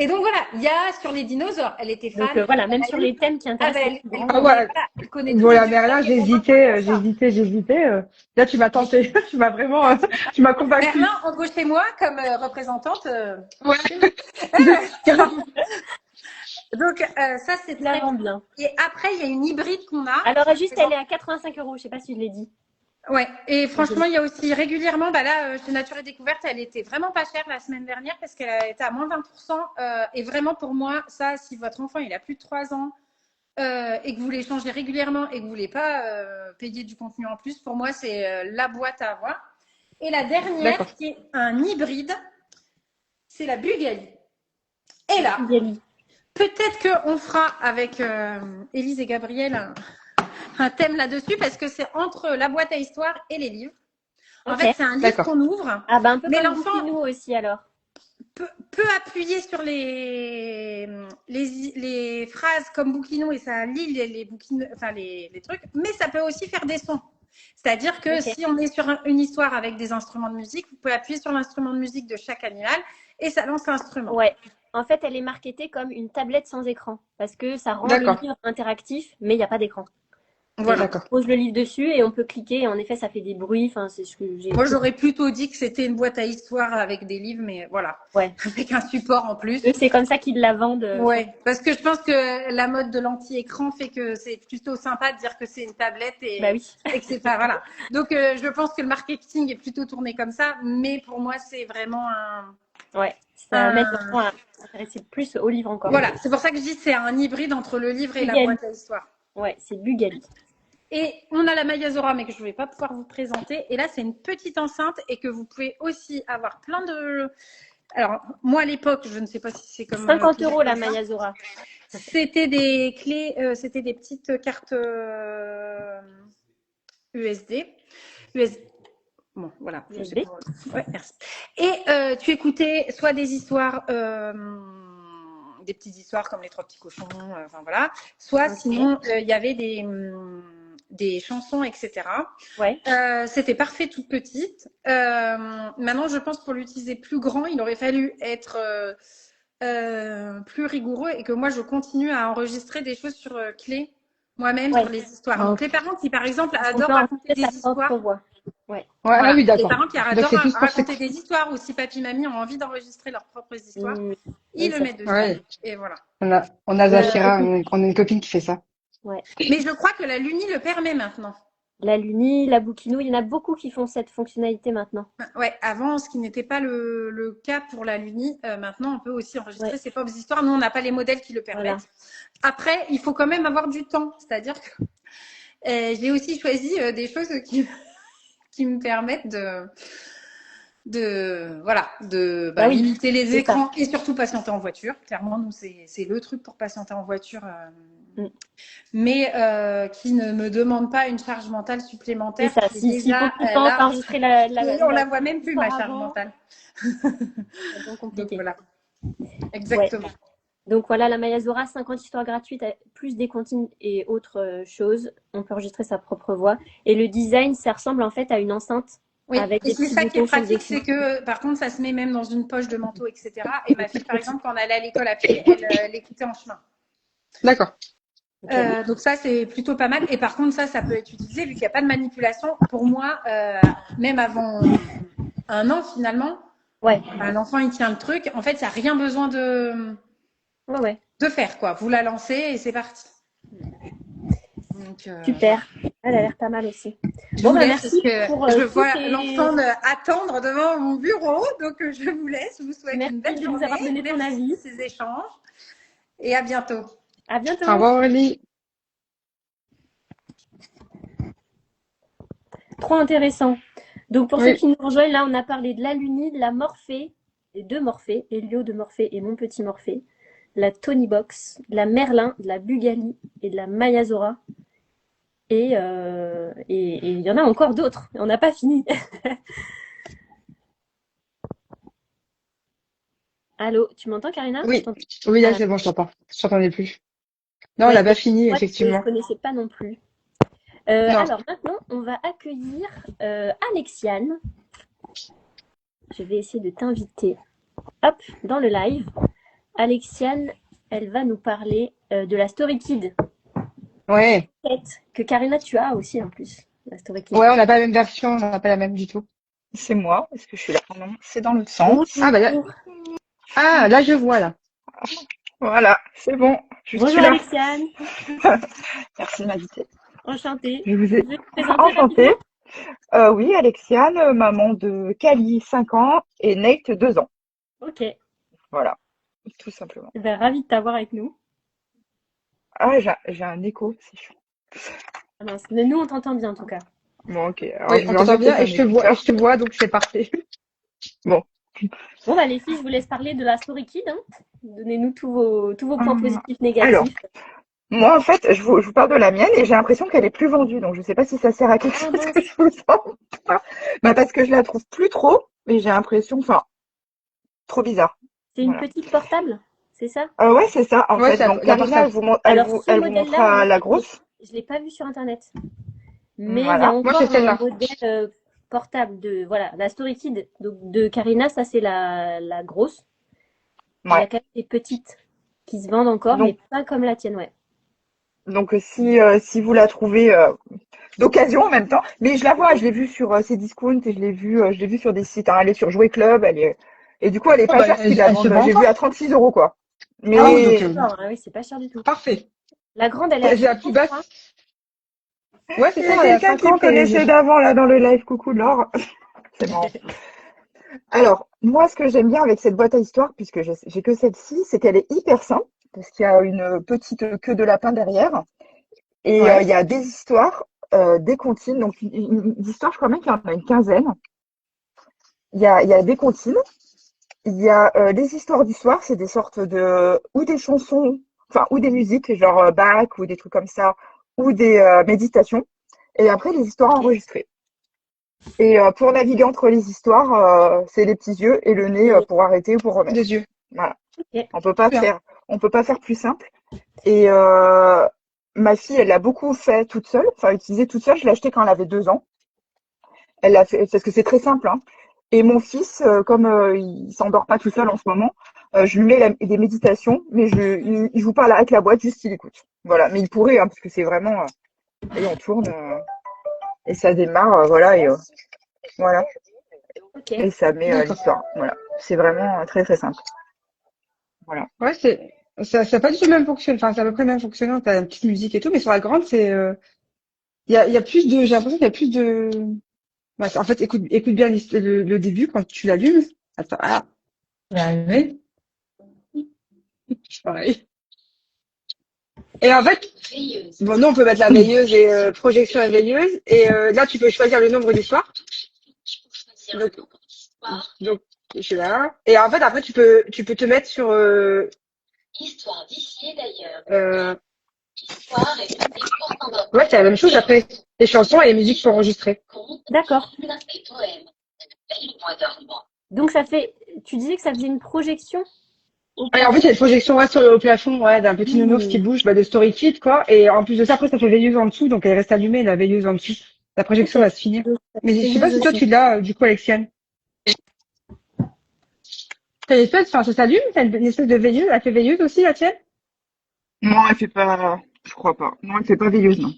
Et donc voilà, il y a sur les dinosaures, elle était fan. Donc voilà, même sur les thèmes qui Ah intéressent ben, les plus elle grands. Ah connaît, ouais. voilà, elle connaît tous Bon, les la dinosaures, Merlin, et on va faire ça. j'hésitais. Là, tu m'as tenté. Tu m'as vraiment, tu m'as convaincue. Merlin, embauchez-moi comme représentante. Ouais. Donc ça, c'est La très rend bien. bien. Et après, il y a une hybride qu'on a. Alors juste, elle est à 85 €. Je sais pas si je l'ai dit. Ouais, et franchement, il y a aussi régulièrement, bah là, chez Nature et Découverte, elle était vraiment pas chère la semaine dernière parce qu'elle a été à moins 20%. Et vraiment, pour moi, ça, si votre enfant il a plus de 3 ans et que vous les changez régulièrement et que vous voulez pas payer du contenu en plus, pour moi, c'est la boîte à avoir. Et la dernière, D'accord. qui est un hybride, c'est la Bulgarie. Et là, Gali. peut-être qu'on fera avec Élise et Gabriel un thème là-dessus parce que c'est entre la boîte à histoire et les livres. En Ok. fait, c'est un livre D'accord. qu'on ouvre, Ah bah un peu mais comme l'enfant Bouquinou aussi alors. peut appuyer sur les phrases comme bouquinou et ça lit les trucs, mais ça peut aussi faire des sons. C'est-à-dire que Ok. si on est sur une histoire avec des instruments de musique, vous pouvez appuyer sur l'instrument de musique de chaque animal et ça lance l'instrument. Ouais. En fait, elle est marketée comme une tablette sans écran parce que ça rend le D'accord, livre interactif, mais il n'y a pas d'écran. Et Voilà. on d'accord. pose le livre dessus et on peut cliquer. Et en effet, ça fait des bruits. Enfin, c'est ce que j'ai. Moi, j'aurais plutôt dit que c'était une boîte à histoire avec des livres, mais voilà, Ouais. avec un support en plus. Eux, c'est comme ça qu'ils la vendent. Ouais, parce que je pense que la mode de l'anti-écran fait que c'est plutôt sympa de dire que c'est une tablette Bah oui. et que c'est pas voilà. Donc je pense que le marketing est plutôt tourné comme ça, mais pour moi c'est vraiment Ouais. Ça m'aide un... vraiment à s'intéresser plus au livre encore. Voilà, c'est pour ça que je dis que c'est un hybride entre le livre et la Bugali. boîte à histoire. Ouais, c'est Bugali. Et on a la Mayazora, mais que je ne vais pas pouvoir vous présenter. Et là, c'est une petite enceinte et que vous pouvez aussi avoir plein de. Alors, moi à l'époque, je ne sais pas si c'est comme. 50 € la comme ça. Mayazora. C'était des clés, c'était des petites cartes USD. Bon, voilà. Je sais USB. pas. Ouais, merci. Et tu écoutais soit des histoires, des petites histoires comme les trois petits cochons, enfin voilà. Soit Ok. sinon, il y avait des chansons, etc. Ouais. C'était parfait toute petite. Maintenant, je pense pour l'utiliser plus grand, il aurait fallu être plus rigoureux et que moi, je continue à enregistrer des choses sur clé moi-même Ouais. sur les histoires. Donc, les parents qui, par exemple, Parce qu'on adorent peut raconter enregistrer des sa propre histoires, voix. Ouais. Ouais, voilà. ah oui, Les d'accord. parents qui Donc adorent c'est plus pour raconter des histoires ou si papy, mamie ont envie d'enregistrer leurs propres histoires, Mmh. ils Oui, le ça. mettent dessus. Ouais. Et voilà. On a Zafira, on a une copine qui fait ça. Ouais. Mais je crois que la Luni le permet maintenant. La Luni, la Bouquinou, il y en a beaucoup qui font cette fonctionnalité maintenant. Ouais, avant, ce qui n'était pas le cas pour la Luni, maintenant on peut aussi enregistrer Ouais. ses propres histoires. Nous, on n'a pas les modèles qui le permettent. Voilà. Après, il faut quand même avoir du temps. C'est-à-dire que j'ai aussi choisi des choses qui me permettent Bah oui, limiter les c'est ça. écrans et surtout patienter en voiture. Clairement, nous, c'est le truc pour patienter en voiture. Mm. Mais qui ne me demande pas une charge mentale C'est supplémentaire. ça. Qui est S'il faut déjà tout le temps là, enregistrer on la voit même plus, ma charge avant, mentale. c'est bien Donc compliqué. voilà, Ouais. exactement. Donc voilà, la Mayazora, 50 histoires gratuites, plus des comptines et autres choses. On peut enregistrer sa propre voix. Et le design, ça ressemble en fait à une enceinte Oui, avec et des c'est petits ça qui est boutons sur le pratique, dessus. c'est que par contre, ça se met même dans une poche de manteau, etc. Et ma fille, par exemple, quand elle allait à l'école à pied, elle l'écoutait en chemin. D'accord. Ok. Donc ça, c'est plutôt pas mal. Et par contre, ça peut être utilisé vu qu'il n'y a pas de manipulation. Pour moi, même avant 1 an finalement, Ouais. l'enfant il tient le truc. En fait, il n'y a rien besoin Ouais. de faire quoi. Vous la lancez et c'est parti. Donc, Super. Elle a l'air pas mal aussi. je Bon, vous bah laisse merci parce que pour je tous vois tes... l'enfant attendre devant mon bureau. Donc, je vous laisse. Je vous souhaite Merci une belle de journée. nous avoir donné ton Merci avis. de ces échanges. Et à bientôt. À bientôt. Au revoir Aurélie. Trop intéressant. Donc pour Oui. ceux qui nous rejoignent, là on a parlé de la Luni, de la Morphée, des deux Morphées, Elio de Morphée et mon petit Morphée, la Tony Box, de la Merlin, de la Bugali et de la Mayazora. Et il y en a encore d'autres. On n'a pas fini. Allô, tu m'entends Karina? Oui. Je t'entends. Oui, là Ah, c'est bon, je t'entends. Je t'entendais plus. Non, on ouais, l'a pas et fini, moi, je effectivement. connaissais pas non plus. Non. Alors maintenant, on va accueillir Alexiane. Je vais essayer de t'inviter. Hop, dans le live. Alexiane, elle va nous parler de la Story Kid. Ouais. Que Karina, tu as aussi en plus. La Story Kid. Ouais, on n'a pas la même version, on n'a pas la même du tout. C'est moi. Est-ce que je suis là? Non, c'est dans l'autre sens. Ah, bah là, là je vois, là. Voilà, c'est bon. Je suis Bonjour là. Alexiane, Merci de m'inviter. enchantée. Je vous Tu ai veux te présenter enchantée. rapidement? Oui, Alexiane, maman de Kali, 5 ans, et Nate, 2 ans. Ok, Voilà, tout simplement. ben, ravie de t'avoir avec nous. Ah, j'ai un écho, c'est chiant. Ah mince, mais nous on t'entend bien en tout cas. Bon, ok. Alors, Oui, je on vais t'entend enlever bien peut-être et je te vois, donc c'est parfait. Bon bah les filles, je vous laisse parler de la Story Kid. Hein. Donnez-nous tous vos points positifs, Alors, négatifs. moi, en fait, je vous parle de la mienne et j'ai l'impression qu'elle est plus vendue. Donc, je sais pas si ça sert à quelque Ah chose mince, que je vous en parle. Bah, parce que je la trouve plus trop, mais j'ai l'impression, enfin, trop bizarre. c'est une Voilà. petite portable, c'est ça? Ouais, c'est ça, en Ouais, fait. c'est Donc, la Karina, portable. elle Alors ce vous modèle-là, en montrera la effet, grosse. je l'ai pas vu sur internet. Mais il y a Voilà. Moi, c'est encore un celle-là. modèle portable de la Story Kid de Karina, ça c'est la grosse. Il y a Ouais. quand même des petites qui se vendent encore, mais Donc, pas comme la tienne, ouais. si vous la trouvez d'occasion en même temps, mais je la vois, je l'ai vue sur Cdiscount et je l'ai vue sur des sites. Hein. Elle est sur Jouet Club, et du coup, elle est Oh, pas bah, chère parce qu'ils la elle se vendent. vend J'ai vu encore. à 36 euros, quoi. Ah oui, donc Mais D'accord, ah oui, c'est pas cher du tout. parfait. La grande, elle est à C'est la plus 50, je crois. basse. Ouais, c'est il y a ça, elle est à quelqu'un qui me 50 et connaissait d'avant là dans le live. Coucou Laure. C'est marrant. Alors, moi, ce que j'aime bien avec cette boîte à histoire, puisque j'ai que celle-ci, c'est qu'elle est hyper simple, parce qu'il y a une petite queue de lapin derrière. Et il ouais. y a des histoires, des comptines. Donc, une histoire, je crois même qu'il y en a une quinzaine. Il y a des comptines. Il y a les histoires du soir, c'est des sortes de... ou des chansons, enfin, ou des musiques, genre Bach, ou des trucs comme ça, ou des méditations. Et après, les histoires Ok. enregistrées. Et pour naviguer entre les histoires, c'est les petits yeux et le nez pour arrêter ou pour remettre. Des yeux. Voilà. Ok. On peut pas Bien. faire, on peut pas faire plus simple. Et ma fille, elle l'a beaucoup fait toute seule, enfin utilisé toute seule. Je l'ai acheté quand elle avait 2 ans. Elle l'a fait parce que c'est très simple. Hein. Et mon fils, comme il s'endort pas tout seul en ce moment, je lui mets des méditations, mais il joue pas avec la boîte, juste il écoute. Voilà. Mais il pourrait, hein, parce que c'est vraiment, et on tourne et ça démarre, voilà voilà. Ok. Et ça met D'accord. l'histoire. Voilà. C'est vraiment très très simple. Voilà. Ouais, ça a pas du tout le même fonctionnement. Enfin, c'est à peu près le même fonctionnement. T'as la petite musique et tout, mais sur la grande, il y a plus de, j'ai l'impression qu'il y a plus de, ouais, en fait, écoute bien le début quand tu l'allumes. Attends, ah, je vais arriver. Pareil. Et en fait, bon, nous, on peut mettre la veilleuse et projection et veilleuse. Et là, tu peux choisir le nombre d'histoires. Donc, je suis là. Et en fait, après, tu peux te mettre sur, Histoire d'ici et d'ailleurs. euh, Histoire et musique pour s'endormir. ouais, c'est la même chose après. Les chansons et les musiques sont enregistrées. Conte, D'accord. film et poème. Belle point dormant. Donc ça fait, tu disais que ça faisait une projection au Ouais, en fait, il y a une projection ouais, au plafond, ouais, d'un petit nounours qui Mmh. bouge, bah, de Story Kid, quoi. Et en plus de ça, après, ça fait veilleuse en dessous, donc elle reste allumée, la veilleuse en dessous. La projection Ok. va se finir. Donc, ça Mais fait je sais pas veilleuse si toi, aussi. tu l'as, du coup, Alexiane. T'as une espèce, enfin, ça s'allume? T'as une espèce de veilleuse? Elle fait veilleuse aussi, la tienne? Non, elle fait pas. Je crois pas. Non, elle fait pas veilleuse, non.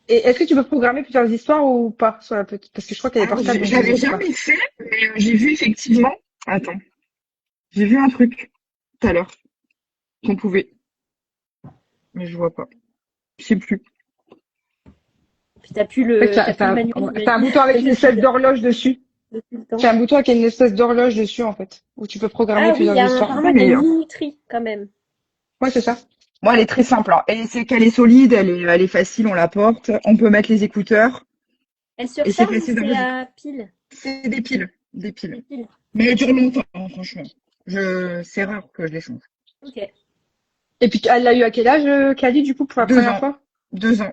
Et est-ce que tu peux programmer plusieurs histoires ou pas sur la petite? Parce que je crois qu'elle est Alors, portable, donc je j'avais sais pas. jamais fait, mais j'ai vu effectivement. Attends, j'ai vu un truc tout à l'heure qu'on pouvait, mais je vois pas. Je sais plus. Puis t'as plus En fait, t'as plus le manuel, t'as un j'imagine, bouton avec une espèce d'horloge dessus. depuis le temps. C'est un bouton avec une espèce d'horloge dessus, en fait, où tu peux programmer Ah oui, plusieurs histoires. apparemment il y a Mais une minuterie quand même. Ouais, c'est ça. moi, elle est très simple. Hein. Et c'est qu'elle est solide, elle est facile, on la porte. On peut mettre les écouteurs Elle se et c'est recharge ou facile c'est d'enregistrer. à pile? C'est des piles, des Les piles. piles. Mais elle dure longtemps, hein, franchement. C'est rare que je les change. Ok. Et puis, elle l'a eu à quel âge, Kali, du coup, pour la 2 première ans. fois? 2 ans.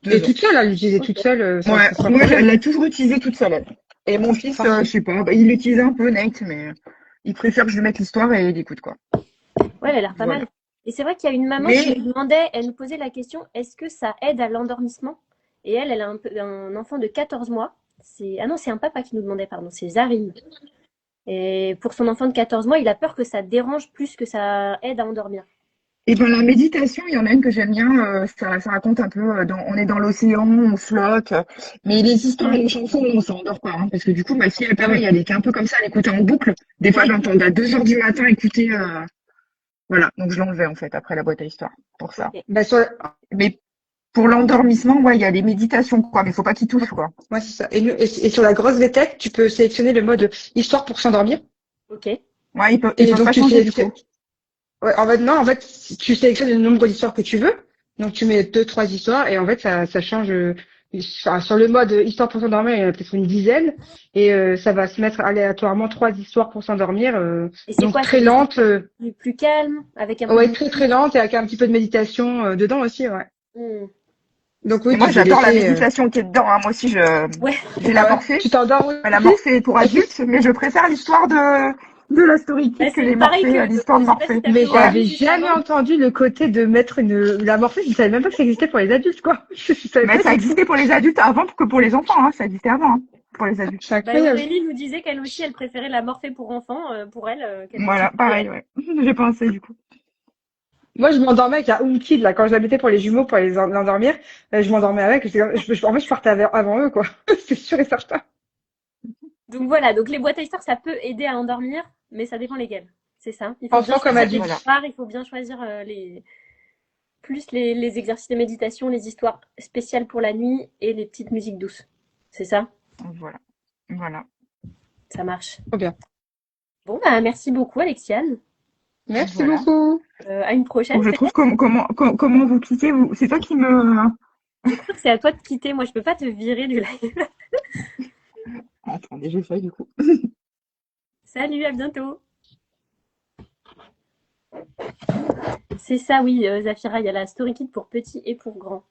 Et 2 ans. toute seule, elle l'utilisait Ok. toute seule, Ouais, sans moi, elle problème. l'a toujours utilisée toute seule, elle. Et mon fils, Parfait. je sais pas, bah, il l'utilisait un peu, Nate, mais il préfère que je lui mette l'histoire et il écoute, quoi. Ouais, elle a l'air pas Voilà. mal. Et c'est vrai qu'il y a une maman qui Mais, nous demandait, elle nous posait la question, est-ce que ça aide à l'endormissement? Et elle a un enfant de 14 mois. Ah non, c'est un papa qui nous demandait, pardon, c'est Zarim. Et pour son enfant de 14 mois, il a peur que ça dérange plus que ça aide à endormir. et ben, la méditation, il y en a une que j'aime bien, ça raconte un peu, on est dans l'océan, on flotte, mais les histoires et les chansons, on s'endort pas, hein, parce que du coup, ma fille, elle, pareil, elle était un peu comme ça, elle écoutait en boucle. Des fois, j'entendais à 2 heures du matin écouter, voilà. Donc, je l'enlevais, en fait, après la boîte à histoire, pour ça. Ok. Bah, Mais pour l'endormissement, ouais, il y a les méditations, quoi, mais faut pas qu'il touche, quoi. ouais, c'est ça. Et sur la grosse VTech, tu peux sélectionner le mode histoire pour s'endormir. Ok. Ouais, ils peuvent Et donc, pas tu changer, du coup. sélectionnes. Ouais, en fait, non, en fait, tu sélectionnes le nombre d'histoires que tu veux. Donc, tu mets 2, 3 histoires et en fait, ça change. Enfin, sur le mode histoire pour s'endormir, il y en a peut-être une dizaine et ça va se mettre aléatoirement 3 histoires pour s'endormir. Et c'est Donc quoi? très C'est des histoires lente, plus calmes, avec un peu ouais, de très musique? très lente et avec un petit peu de méditation dedans aussi, ouais. Hmm. Donc Et oui, moi, tu peux j'adore la laisser. méditation qui est dedans, hein. Moi aussi, Ouais. j'ai la Ah ouais, morphée. tu t'endors La aussi? morphée est pour adultes, mais je préfère l'histoire de la story kit Bah, que c'est les pareil Morphée, que l'histoire de je sais pas si Morphée. t'as Mais fait remarquer j'avais juste jamais avant. entendu le côté de mettre la morphée. Je savais même pas que ça existait pour les adultes, quoi. Je savais Mais pas ça du tout. existait pour les adultes avant que pour les enfants, hein. Ça existait avant, hein, pour les adultes. C'est Bah, incroyable. Aurélie nous disait qu'elle aussi, elle préférait la morphée pour enfants, pour elle, qu'elle Voilà, utilisait pareil, elle. ouais. J'ai pensé du coup. Moi, je m'endormais avec la Home Kid, là, quand je la mettais pour les jumeaux, pour les endormir. Je m'endormais avec. En fait, je partais avant eux, quoi. C'est sûr et certain. Donc voilà, donc les boîtes à histoires, ça peut aider à endormir, mais ça dépend lesquelles. C'est ça. Il faut bien Enfant comme choisir les adulte. Voilà. histoires, il faut bien choisir les exercices de méditation, les histoires spéciales pour la nuit et les petites musiques douces. C'est ça? Voilà. Voilà. Ça marche. Trop bien. Bon, bah, merci beaucoup, Alexiane. Merci Voilà. beaucoup. À une prochaine, Donc, je trouve peut-être. comment vous quittez, vous. C'est toi qui me. Je crois que c'est à toi de quitter. Moi, je peux pas te virer du live. Attendez, je fais du coup. Salut, à bientôt. C'est ça, oui, Zafira, il y a la Story Kit pour petits et pour grands.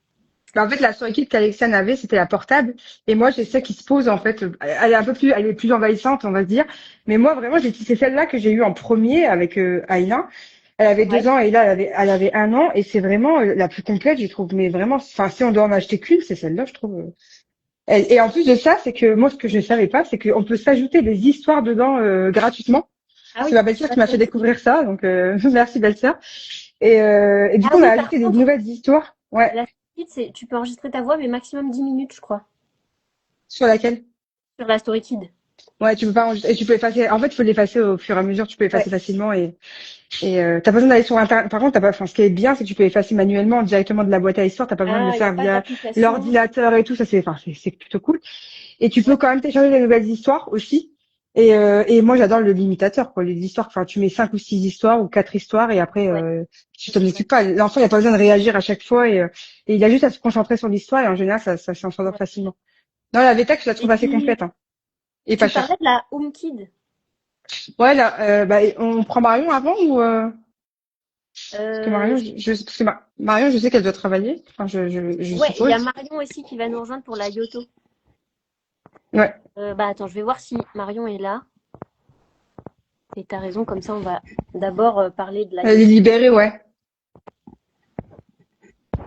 Bah, en fait, la story kit qu'Alexiane avait, c'était la portable. Et moi, j'ai celle qui se pose, en fait. Elle est un peu plus, elle est plus envahissante, on va se dire. Mais moi, vraiment, c'est celle-là que j'ai eue en premier avec Aïna. Elle avait Ouais. 2 ans et là, elle avait 1 an. Et c'est vraiment la plus complète, je trouve. Mais vraiment, enfin, si on doit en acheter qu'une, c'est celle-là, je trouve. Et en plus de ça, c'est que moi, ce que je ne savais pas, c'est qu'on peut s'ajouter des histoires dedans gratuitement. Ah C'est oui, ma belle-sœur qui m'a fait découvrir ça. Donc, merci, belle-sœur. Et du ah coup, on oui, a par ajouté des contre, nouvelles histoires. Ouais. la Story Kit, tu peux enregistrer ta voix, mais maximum 10 minutes, je crois, Sur laquelle? sur la Story Kid. Ouais, tu peux pas enregistrer, et tu peux effacer. En fait, il faut l'effacer au fur et à mesure. Tu peux effacer Ouais. facilement t'as pas besoin d'aller sur Internet. Par contre, t'as pas. Enfin, ce qui est bien, c'est que tu peux effacer manuellement directement de la boîte à histoire. T'as pas besoin de le Ah, il n'y a faire pas via d'application. l'ordinateur et tout. Ça, c'est plutôt cool. Et tu peux Ouais. quand même télécharger des nouvelles histoires aussi. Et moi, j'adore le limitateur, quoi. Les histoires. Enfin, tu mets 5 ou 6 histoires ou 4 histoires et après, Ouais. tu t'en occupes pas. L'enfant, il a pas besoin de réagir à chaque fois et il a juste à se concentrer sur l'histoire et en général, ça s'endort Ouais. facilement. Non, la VTech, je la Et trouve assez tu, complète, hein, et pas tu chère. parlais de la Home Kid. Ouais, là, bah, on prend Marion avant ou parce que Marion, Je- parce que Marion, je sais qu'elle doit travailler. Enfin, je Ouais, il y a suppose. Marion aussi qui va nous rejoindre pour la Yoto. Ouais. Bah attends, je vais voir si Marion est là. Et t'as raison, comme ça on va d'abord parler de la Elle est Yoto. libérée, ouais.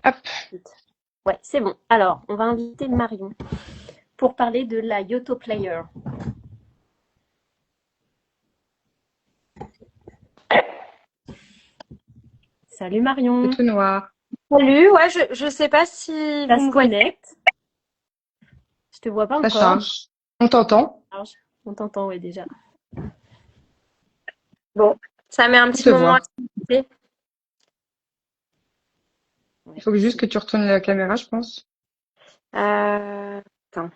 Hop. Ouais, c'est bon. Alors, on va inviter Marion pour parler de la Yoto Player. Salut C'est Marion, tout noir. Salut, ouais, je sais pas si ça vous se me voyez. connecte. Je te vois pas Ça encore. charge. On t'entend. On t'entend, ouais, déjà. Bon, ça met un On petit te moment à voit. se connecter. Il faut juste que tu retournes la caméra, je pense. Attends.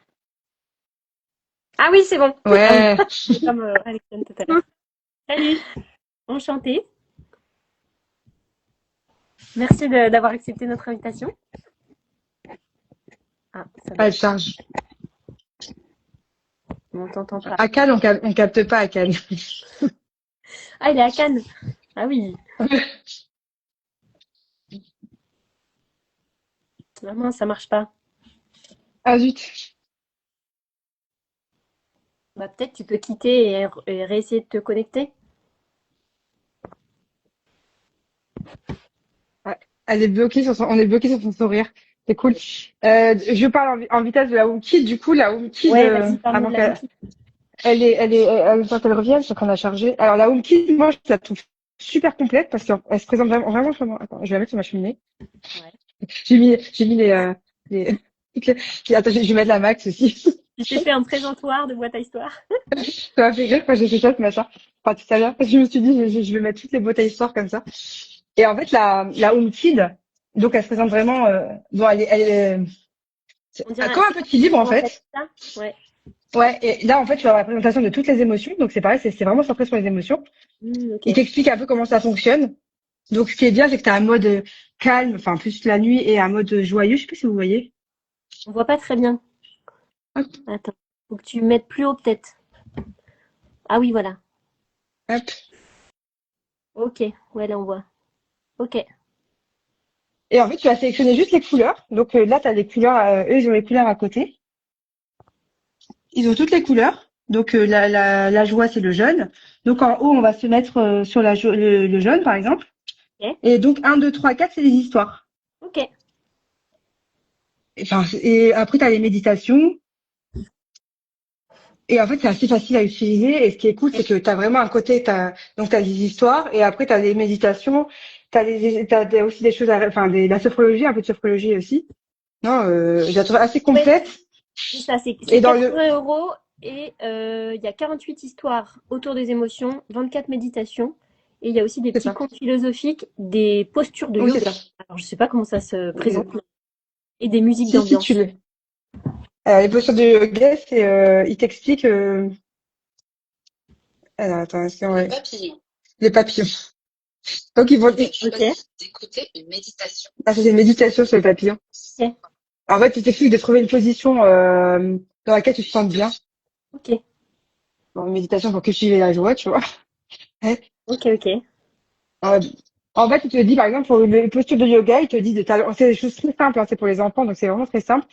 Ah oui, c'est bon. Ouais. Comme Alexandre tout à l'heure. Salut, enchantée. Merci d'avoir accepté notre invitation. Ah, ça Ah, va. elle charge. On t'entend pas. À Cannes, on capte pas à Cannes. Ah, il est à Cannes. Ah oui. Ah mince, ça marche pas. Ah zut. Bah, peut-être tu peux quitter et réessayer de te connecter. Elle est bloquée on est bloqué sur son sourire. C'est cool. Je parle en vitesse de la HomeKit. Du coup, la HomeKit, Ouais, vas-y, parle-nous avant de la qu'elle, boutique. quand elle revienne, je suis en train de la charger. Alors, la HomeKit, moi, je la trouve super complète parce qu'elle se présente vraiment sur moi. Attends, je vais la mettre sur ma cheminée. Ouais. J'ai mis les, attends, je vais mettre la max aussi. Tu t'es fait un présentoir de boîte à histoire. Ça m'a fait rire quand j'ai fait ça ce matin. Enfin, tout à l'heure, parce que je me suis dit, je vais mettre toutes les boîtes à histoire comme ça. Et en fait, la HomeKit, donc, elle se présente vraiment, bon, On dirait comme un petit livre, en fait. ça. Ouais. Ouais, et là, en fait, tu as la présentation de toutes les émotions. Donc, c'est pareil, c'est vraiment centré sur les émotions. Ok. Il t'explique un peu comment ça fonctionne. Donc, ce qui est bien, c'est que tu as un mode calme, enfin, plus la nuit, et un mode joyeux. Je sais pas si vous voyez. On voit pas très bien. Hop, Attends. Faut que tu mettes plus haut, peut-être. Ah oui, voilà. hop. Ok. Ouais, là, on voit. Ok. Et en fait, tu vas sélectionner juste les couleurs. Donc, là, tu as les couleurs, eux, ils ont les couleurs à côté. Ils ont toutes les couleurs. Donc la joie, c'est le jaune. Donc en haut, on va se mettre sur le jaune, par exemple. Ok. Et donc 1, 2, 3, 4, c'est les histoires. Ok. Enfin, et après, tu as les méditations. Et en fait, c'est assez facile à utiliser. Et ce qui est cool, c'est que tu as vraiment un côté, donc tu as des histoires. Et après, tu as des méditations. T'as aussi des choses, enfin, la sophrologie, un peu de sophrologie aussi. Non, je la trouve assez Ouais, complète. c'est ça, c'est Et dans 80 € et il y a 48 histoires autour des émotions, 24 méditations et il y a aussi des c'est petits ça. contes philosophiques, des postures de Oui, c'est yoga. ça. Alors, je sais pas comment ça se présente, Euh, et des musiques Si, tu d'ambiance. l'es. Les postures de yoga, il t'explique, alors, attends, est-ce que, Les ouais, papillons. les papillons. Donc, ils vont, Ok, Choisis d'écouter une méditation. c'est une méditation sur les papillons. ok, En fait, il t'explique de trouver une position, dans laquelle tu te sens bien. ok, Bon, une méditation pour cultiver la joie, tu vois. ok, ok. Euh, En fait, il te dit, par exemple, pour les postures de yoga, il te dit de t'allonger, c'est des choses très simples, hein, c'est pour les enfants, donc c'est vraiment très simple,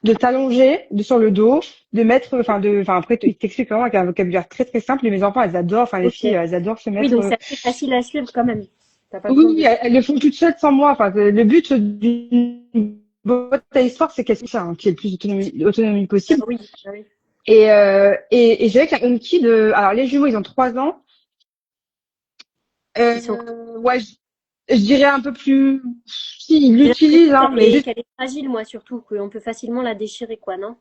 de t'allonger sur le dos, de mettre, enfin, après, il t'explique vraiment avec un vocabulaire très, très simple, et mes enfants, elles adorent, enfin, les filles, Ok. elles adorent se Oui, mettre, donc c'est assez facile à suivre quand même. T'as pas oui, besoin oui, de... elles le font toutes seules sans moi, enfin, le but d'une boîte à histoire, c'est qu'elles soient, hein, qu'il y ait le plus d'autonomie Ah possible. oui, ah oui. Et je dirais que la Home Kid, alors, les jumeaux, ils ont 3 ans, Ils sont... ouais, je dirais un peu plus, si, ils J'ai l'utilisent, l'impression hein, mais juste. qu'elle est fragile, moi, surtout, qu'on peut facilement la déchirer, quoi, non?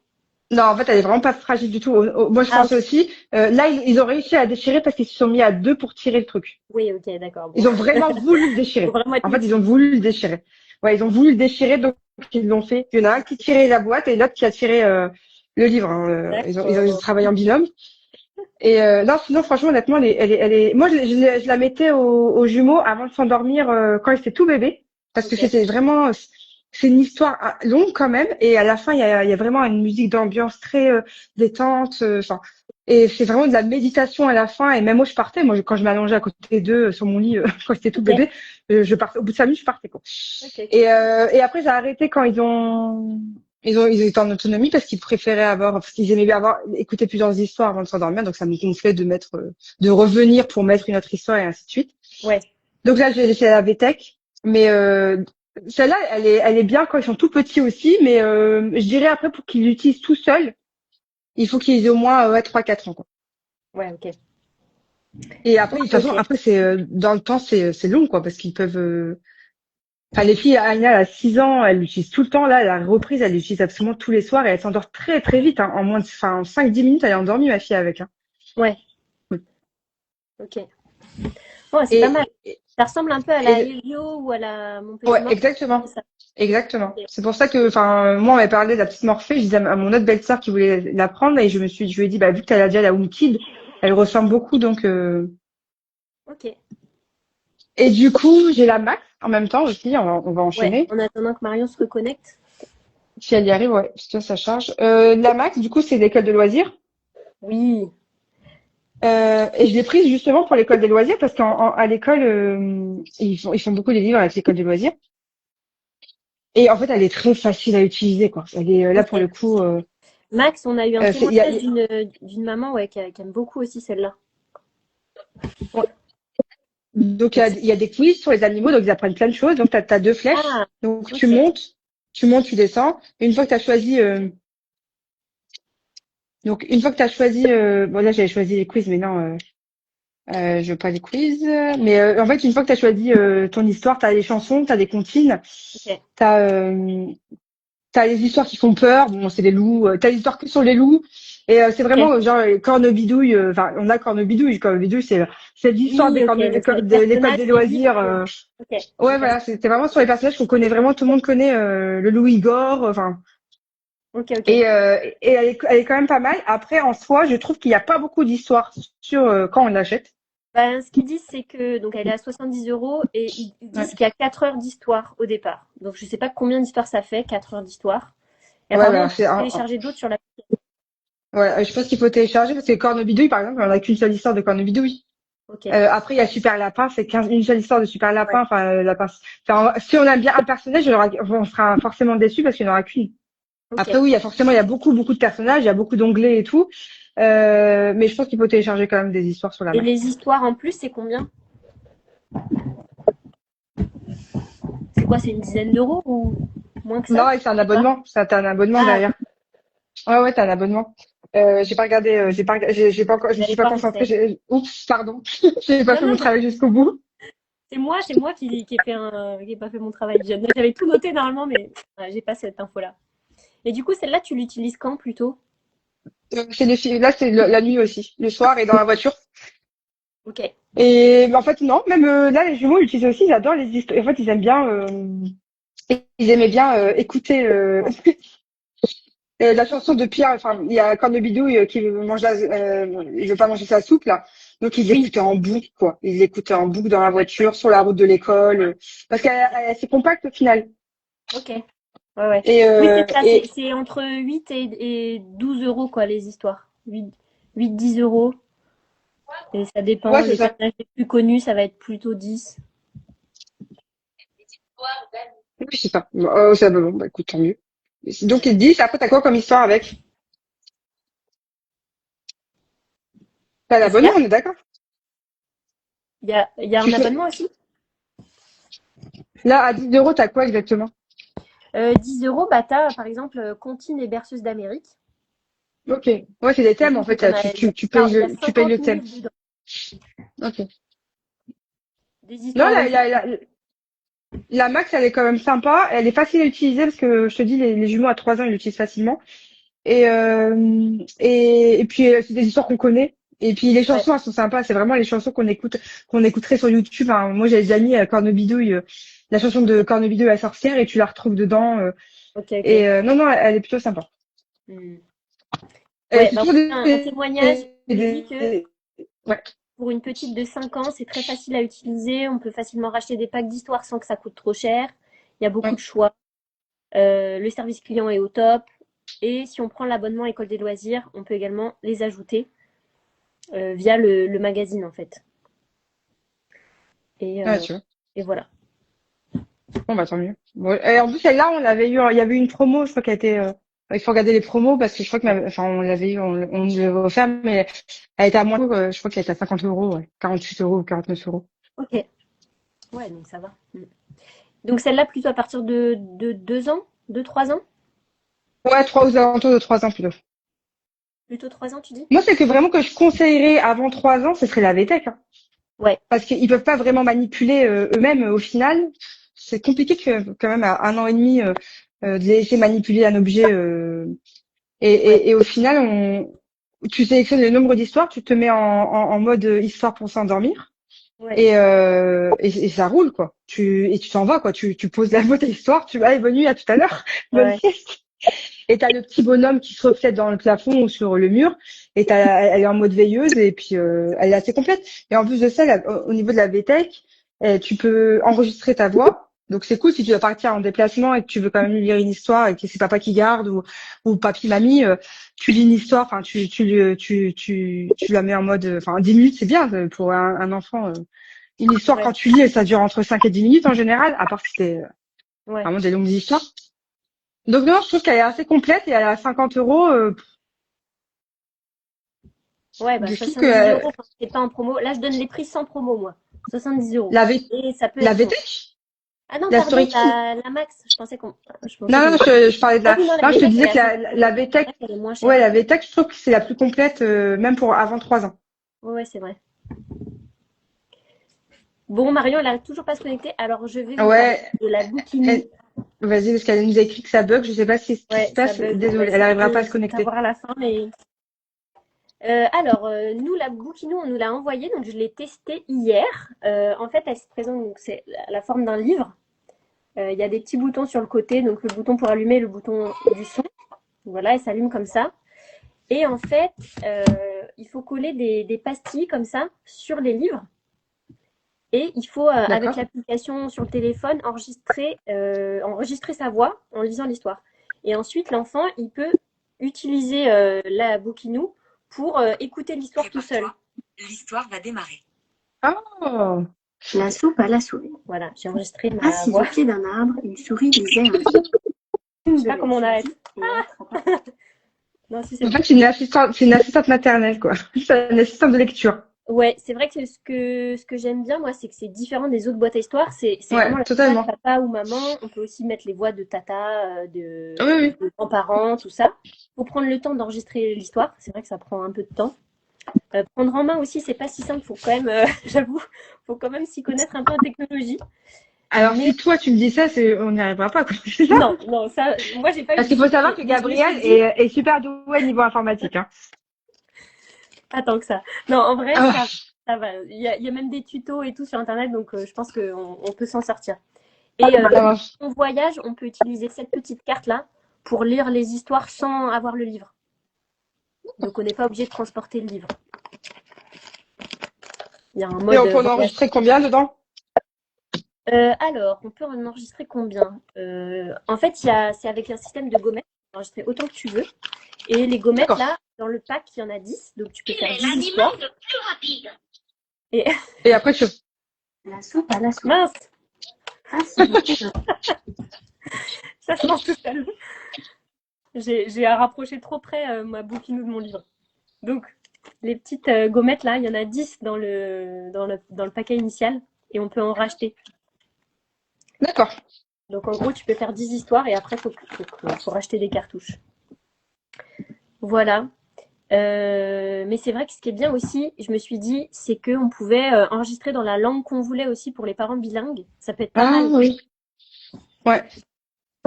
Non, en fait, elle est vraiment pas fragile du tout. Moi, je Ah, pense ok. aussi. Là, ils ont réussi à la déchirer parce qu'ils se sont mis à deux pour tirer le truc. Oui, ok, d'accord, bon. Ils ont vraiment voulu le Faut déchirer. vraiment être En fait, ils motivé. ont voulu le déchirer. Ouais, ils ont voulu le déchirer, donc ils l'ont fait. Il y en a un qui tirait la boîte et l'autre qui a tiré le livre, hein. Ils ont D'accord. travaillé en binôme. Et non, sinon, franchement, honnêtement, moi, je la mettais aux jumeaux avant de s'endormir quand ils étaient tout bébés, parce que Ok. c'était vraiment, c'est une histoire longue quand même, et à la fin, il y a vraiment une musique d'ambiance très détente, enfin, et c'est vraiment de la méditation à la fin. Et même moi, je partais. Moi, quand je m'allongeais à côté d'eux sur mon lit quand ils étaient tout Ok. bébés, je partais. Au bout de 5 minutes, je partais quoi. Ok, ok. Et après, j'ai arrêté quand ils étaient en autonomie parce qu'ils préféraient parce qu'ils aimaient bien écouter plusieurs histoires avant de s'endormir. Donc, ça me gonflait de revenir pour mettre une autre histoire et ainsi de suite. Ouais. Donc là, j'ai laissé la VTech. Mais, celle-là, elle est bien quand ils sont tout petits aussi. Mais, je dirais après, pour qu'ils l'utilisent tout seuls, il faut qu'ils aient au moins, 3-4 ans, quoi. Ouais, ok. Et après, de toute façon, Ok. après, dans le temps, c'est long, quoi, parce qu'ils peuvent, enfin, les filles, Aïna, elle a 6 ans, elle l'utilise tout le temps. Là, la reprise, elle l'utilise absolument tous les soirs et elle s'endort très, très vite, hein. En moins en 5-10 minutes, elle est endormie, ma fille, avec, hein. Ouais, Oui. ok. Ouais, c'est pas mal. Et, et, Ça ressemble un peu à la et- Helio ou à la Mon Petit ouais, Morphée, c'est exactement. ça. Exactement. Ok. C'est pour ça que, enfin, moi, on m'avait parlé de la petite Morphée. Je disais à mon autre belle-sœur qui voulait la prendre et je lui ai dit, bah, vu que t'as déjà la Home Kid, elle ressemble beaucoup, donc, Ok. et du coup, j'ai la Max en même temps aussi. On va Ouais, enchaîner. en attendant que Marion se reconnecte. Si elle y arrive, ouais, parce que ça charge. La Max, du coup, c'est l'école de loisirs. Oui. Et je l'ai prise justement pour l'école des loisirs parce qu'à l'école, ils font beaucoup des livres avec l'école des loisirs. Et en fait, elle est très facile à utiliser, quoi. Elle est là pour Ok. le coup. Max, on a eu un Il y a, témoignage d'une maman ouais, qui aime beaucoup aussi celle-là. ouais. Donc Donc, il y a des quiz sur les animaux, donc ils apprennent plein de choses. Donc t'as deux flèches. ah, Donc ok. tu montes, tu descends. Et une fois que t'as choisi, une fois que t'as choisi, bon là j'avais choisi les quiz, mais non, je veux pas les quiz. Mais en fait, une fois que t'as choisi ton histoire, t'as des chansons, t'as des comptines, Ok. t'as t'as les histoires qui font peur, bon, c'est les loups. T'as les histoires que sur les loups. Et c'est Ok. vraiment genre cornebidouille. Enfin, on a cornebidouille. Cornebidouille, c'est l'histoire Oui, ok. Donc, c'est les de l'école personnages des des livres. loisirs. Ok. Ouais, Les voilà, personnages. c'était vraiment sur les personnages qu'on connaît vraiment. Tout le monde connaît le loup Igor. Enfin, Ok, ok. et elle est quand même pas mal. Après, en soi, je trouve qu'il n'y a pas beaucoup d'histoires sur quand on l'achète. Ben, ce qu'ils disent, c'est que donc elle est à 70 € et ils Ouais. disent qu'il y a 4 heures d'histoire au départ. Donc je sais pas combien d'histoires ça fait, 4 heures d'histoire. Et Ouais, apparemment, on voilà, peut télécharger d'autres sur la. ouais, je pense qu'il faut télécharger parce que Cornebidouille, par exemple, on n'a qu'une seule histoire de Cornebidouille. Ok. Après, il y a Super Lapin, c'est une seule histoire de Super Ouais. Lapin. Enfin, Lapin. Enfin, si on aime bien un personnage, on sera forcément déçu parce qu'il n'y en aura qu'une. Ok. Après, oui, il y a beaucoup, beaucoup de personnages, il y a beaucoup d'onglets et tout. Mais je pense qu'il faut télécharger quand même des histoires sur la Et Mac. les histoires en plus, c'est combien? C'est quoi? C'est une dizaine d'euros ou moins que Non, ça? et c'est un Je sais pas. abonnement. Ça, t'as un abonnement Ah, derrière. Ouais, ouais, t'as un abonnement. J'ai pas regardé, j'ai pas encore, je vous me suis n'allez pas pas concentrée. rester. Oups, pardon. J'ai pas Non, fait mon non, travail jusqu'au bout. c'est moi qui ai pas fait mon travail. J'avais tout noté normalement, mais j'ai pas cette info-là. Et du coup, celle-là, tu l'utilises quand plutôt? Là, c'est la nuit aussi, le soir et dans la voiture. Ok. Et en fait, non, même là, les jumeaux ils l'utilisent aussi. Ils adorent les histoires. En fait, ils aimaient bien écouter la chanson de Pierre. Enfin, il y a Cornebidouille qui veut manger, il veut pas manger sa soupe là. Donc ils Oui. l'écoutaient en boucle, quoi. Ils l'écoutaient en boucle dans la voiture, sur la route de l'école, parce c'est compact au final. Ok. Ouais, ouais. Et, Oui, euh, c'est ça. et C'est entre 8 et 12 euros, quoi, les histoires. 10 euros. Et ça dépend. ouais, c'est Les ça. personnages les plus connus, ça va être plutôt 10. Oui, c'est ça. Oh, ça, bon, bah, écoute, tant mieux. Donc ils disent, après, t'as quoi comme histoire avec? T'as Qu'est-ce qu'il l'abonnement, y a? on est d'accord? Il y a Tu un fais, abonnement aussi? là, à 10 euros, t'as quoi exactement? 10 euros, bah, t'as, par exemple, Comptine et Berceuse d'Amérique. Ok. Ouais, c'est des Et thèmes, en fait. il y en a, il y a Tu payes 50 le thème. 000 dedans. Ok. Des Non, histoires de filles. la Max, elle est quand même sympa. Elle est facile à utiliser parce que je te dis, les jumeaux à 3 ans, ils l'utilisent facilement. Et puis, c'est des histoires qu'on connaît. Et puis, les Ouais. chansons, elles sont sympas. C'est vraiment les chansons qu'on écouterait sur YouTube. Hein. Moi, j'ai des amis à Cornebidouille, la chanson de Cornebidouille la sorcière, et tu la retrouves dedans. Ok, ok. Non, non, elle est plutôt sympa. Hmm. Et Ouais, c'est bah, toujours un témoignage, il me dit que ouais. pour une petite de 5 ans, c'est très facile à utiliser. On peut facilement racheter des packs d'histoire sans que ça coûte trop cher. Il y a beaucoup Ouais. de choix. Le service client est au top. Et si on prend l'abonnement École des loisirs, on peut également les ajouter via le magazine, en fait. Et, Ouais, euh, tu vois. et voilà. Bon, bah, tant mieux. Bon, et en plus, celle-là, il y avait eu une promo, je crois qu'elle était, il faut regarder les promos parce que je crois enfin, on l'avait eu, on l'avait offert, mais elle était à moins, je crois qu'elle était à 50 euros, ouais. 48 euros ou 49 euros. Ok. Ouais, donc ça va. Donc celle-là, plutôt à partir de 2 ans, 2-3 ans? Ouais, aux alentours de 3 ans plutôt. Plutôt 3 ans, tu dis? Moi, c'est que vraiment que je conseillerais avant 3 ans, ce serait la VTech, hein. Ouais, Parce qu'ils peuvent pas vraiment manipuler eux-mêmes au final. C'est compliqué quand même à 1 an et demi de les laisser manipuler un objet. ouais, Et au final, tu sélectionnes le nombre d'histoires, tu te mets en mode histoire pour s'endormir ouais, et ça roule quoi. Tu t'en vas quoi. Tu poses la faute à l'histoire, tu vas et bonne nuit à tout à l'heure, bonne ouais, sieste. Et t'as le petit bonhomme qui se reflète dans le plafond ou sur le mur et elle est en mode veilleuse et puis elle est assez complète. Et en plus de ça, au niveau de la VTech, tu peux enregistrer ta voix. Donc c'est cool si tu dois partir en déplacement et que tu veux quand même lire une histoire et que c'est papa qui garde ou papy mamie, tu lis une histoire, enfin tu la mets en mode, enfin 10 minutes c'est bien pour un enfant. Une histoire ouais, quand tu lis, ça dure entre 5 et 10 minutes en général, à part si c'est ouais. vraiment des longues histoires. Donc non, je trouve qu'elle est assez complète et elle est à 50 euros. Ouais, bah Je trouve 70 que euros, enfin, c'est pas en promo. Là, je donne les prix sans promo, moi. 70 euros. la, V- Et ça peut la être bon. VTech, Ah non, la pardon, Story Kid. la Max. Je pensais Non, qu'on non, était. je parlais de Ah la. oui, non, la Non, je te VTech, elle disais est à que 50 la euros. La VTech, Max, elle est moins chère. ouais, la VTech, je trouve que c'est la plus complète, même pour avant 3 ans. Ouais, ouais, c'est vrai. Bon, Marion, elle a toujours pas se connecter. Alors, je vais vous parler Ouais, de la Bouquinou. vas-y, parce qu'elle nous a écrit que ça bug. Je sais pas ce qui Ouais, se ça passe. bug. On va Désolée, elle essayer arrivera pas à de se connecter. savoir à la fin, mais alors, nous, la Bouquinou, on nous l'a envoyée, donc je l'ai testée hier. En fait, elle se présente, donc c'est la forme d'un livre. Il y a des petits boutons sur le côté, donc le bouton pour allumer, le bouton du son. Voilà, elle s'allume comme ça. Et en fait, euh, il faut coller des pastilles comme ça sur les livres. Et il faut, avec D'accord. l'application sur le téléphone, enregistrer sa voix en lisant l'histoire. Et ensuite, l'enfant, il peut utiliser la Bouquinou pour écouter l'histoire tout seul. L'histoire va démarrer. Oh, La soupe à la souris. Voilà, j'ai enregistré ma Assise voix. au pied d'un arbre, une souris lisait un livre. Je sais pas comment on arrête. Non, si c'est En bon. fait, c'est une assistante maternelle, quoi. C'est une assistante de lecture. Ouais, c'est vrai que ce que j'aime bien, moi, c'est que c'est différent des autres boîtes à histoires. C'est vraiment Ouais, la voix de totalement. papa ou maman. On peut aussi mettre les voix de tata, Oui, oui. de grands-parents, tout ça. Faut prendre le temps d'enregistrer l'histoire. C'est vrai que ça prend un peu de temps. Prendre en main aussi, c'est pas si simple. Faut quand même, j'avoue, faut quand même s'y connaître un peu en technologie. Alors, Mais si toi, tu me dis ça, on n'y arrivera pas, quoi. C'est ça? non, non, ça, moi, j'ai pas eu Parce de qu'il faut savoir que difficulté. Mais je me suis Gabriel dit, est super doué niveau informatique, hein. pas tant que ça. Non, en vrai, Ah, ça va. Il y a même des tutos et tout sur Internet, donc je pense qu'on peut s'en sortir. Et ça marche. en voyage, on peut utiliser cette petite carte-là pour lire les histoires sans avoir le livre. Donc, on n'est pas obligé de transporter le livre. Il y a un Et mode on peut en voyage. enregistrer combien dedans? Alors, on peut en enregistrer combien? En fait, c'est avec un système de gommettes. Tu peux enregistrer autant que tu veux. Et les gommettes, D'accord. là, dans le pack, il y en a 10. Donc, tu peux faire 10 histoires. Et Et après, La soupe à la soupe. mince, Ah, c'est bon. ça se mange tout seul. J'ai rapproché trop près ma bouquinou de mon livre. Donc, les petites gommettes, là, il y en a 10 dans le paquet initial. Et on peut en racheter. d'accord. Donc, en gros, tu peux faire 10 histoires et après, faut racheter des cartouches. Voilà. Mais c'est vrai que ce qui est bien aussi, je me suis dit, c'est qu'on pouvait enregistrer dans la langue qu'on voulait aussi pour les parents bilingues. Ça peut être pas Ah, mal. oui. Ouais.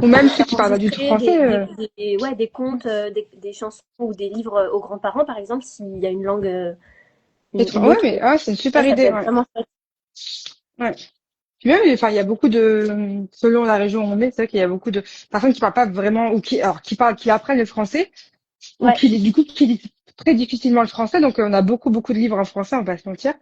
Ou même ceux qui parlent pas du tout Enregistrer français. ouais, des contes, des chansons ou des livres aux grands-parents, par exemple, s'il y a une langue, une Ouais, autre. mais c'est une super Ça peut idée, être ouais. vraiment chouette. Ouais. Puis même, enfin, il y a beaucoup selon la région où on est, c'est vrai qu'il y a beaucoup de personnes qui parlent pas vraiment, ou qui apprennent le français, ou Ouais, du coup, qui lisent très difficilement le français. Donc, on a beaucoup, beaucoup de livres en français, on va pas se mentir.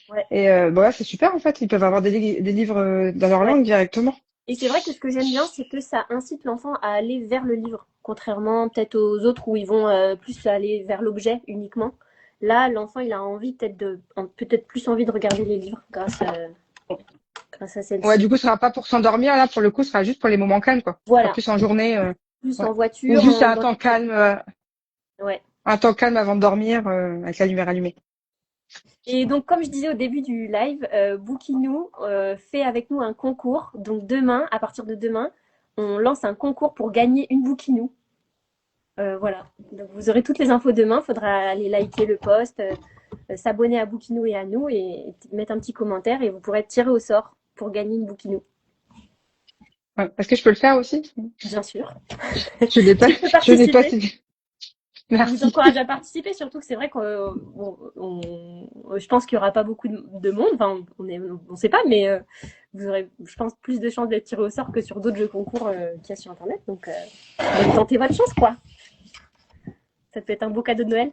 ouais, Et, bon, là, c'est super, en fait. Ils peuvent avoir des livres dans leur ouais. langue directement. Et c'est vrai que ce que j'aime bien, c'est que ça incite l'enfant à aller vers le livre, contrairement peut-être aux autres où ils vont plus aller vers l'objet uniquement. Là, l'enfant, il a envie peut-être plus envie de regarder les livres grâce à Ouais, celle-ci. du coup, ce sera pas pour s'endormir, là, pour le coup, ce sera juste pour les moments calmes, quoi. Ce sera Voilà, plus en journée, plus ouais. en Ou voiture, juste dans les transports. Ouais. un temps calme avant de dormir, avec la lumière allumée. Et donc, comme je disais au début du live, Bookinou fait avec nous un concours. Donc, demain, à partir de demain, on lance un concours pour gagner une Bookinou. Voilà. Donc, vous aurez toutes les infos demain. Il faudra aller liker le post, s'abonner à Bookinou et à nous et mettre un petit commentaire et vous pourrez être tiré au sort pour gagner une Bookinou. Ouais. Est-ce que je peux le faire aussi? Bien sûr. Je l'ai pas, Tu peux je n'ai pas, participer. Je vous merci. encourage à participer, surtout que c'est vrai que je pense qu'il n'y aura pas beaucoup de monde. Enfin, on sait pas, mais vous aurez, je pense, plus de chances d'être tiré au sort que sur d'autres jeux concours qu'il y a sur Internet. Donc, tentez votre chance, quoi. Ça peut être un beau cadeau de Noël.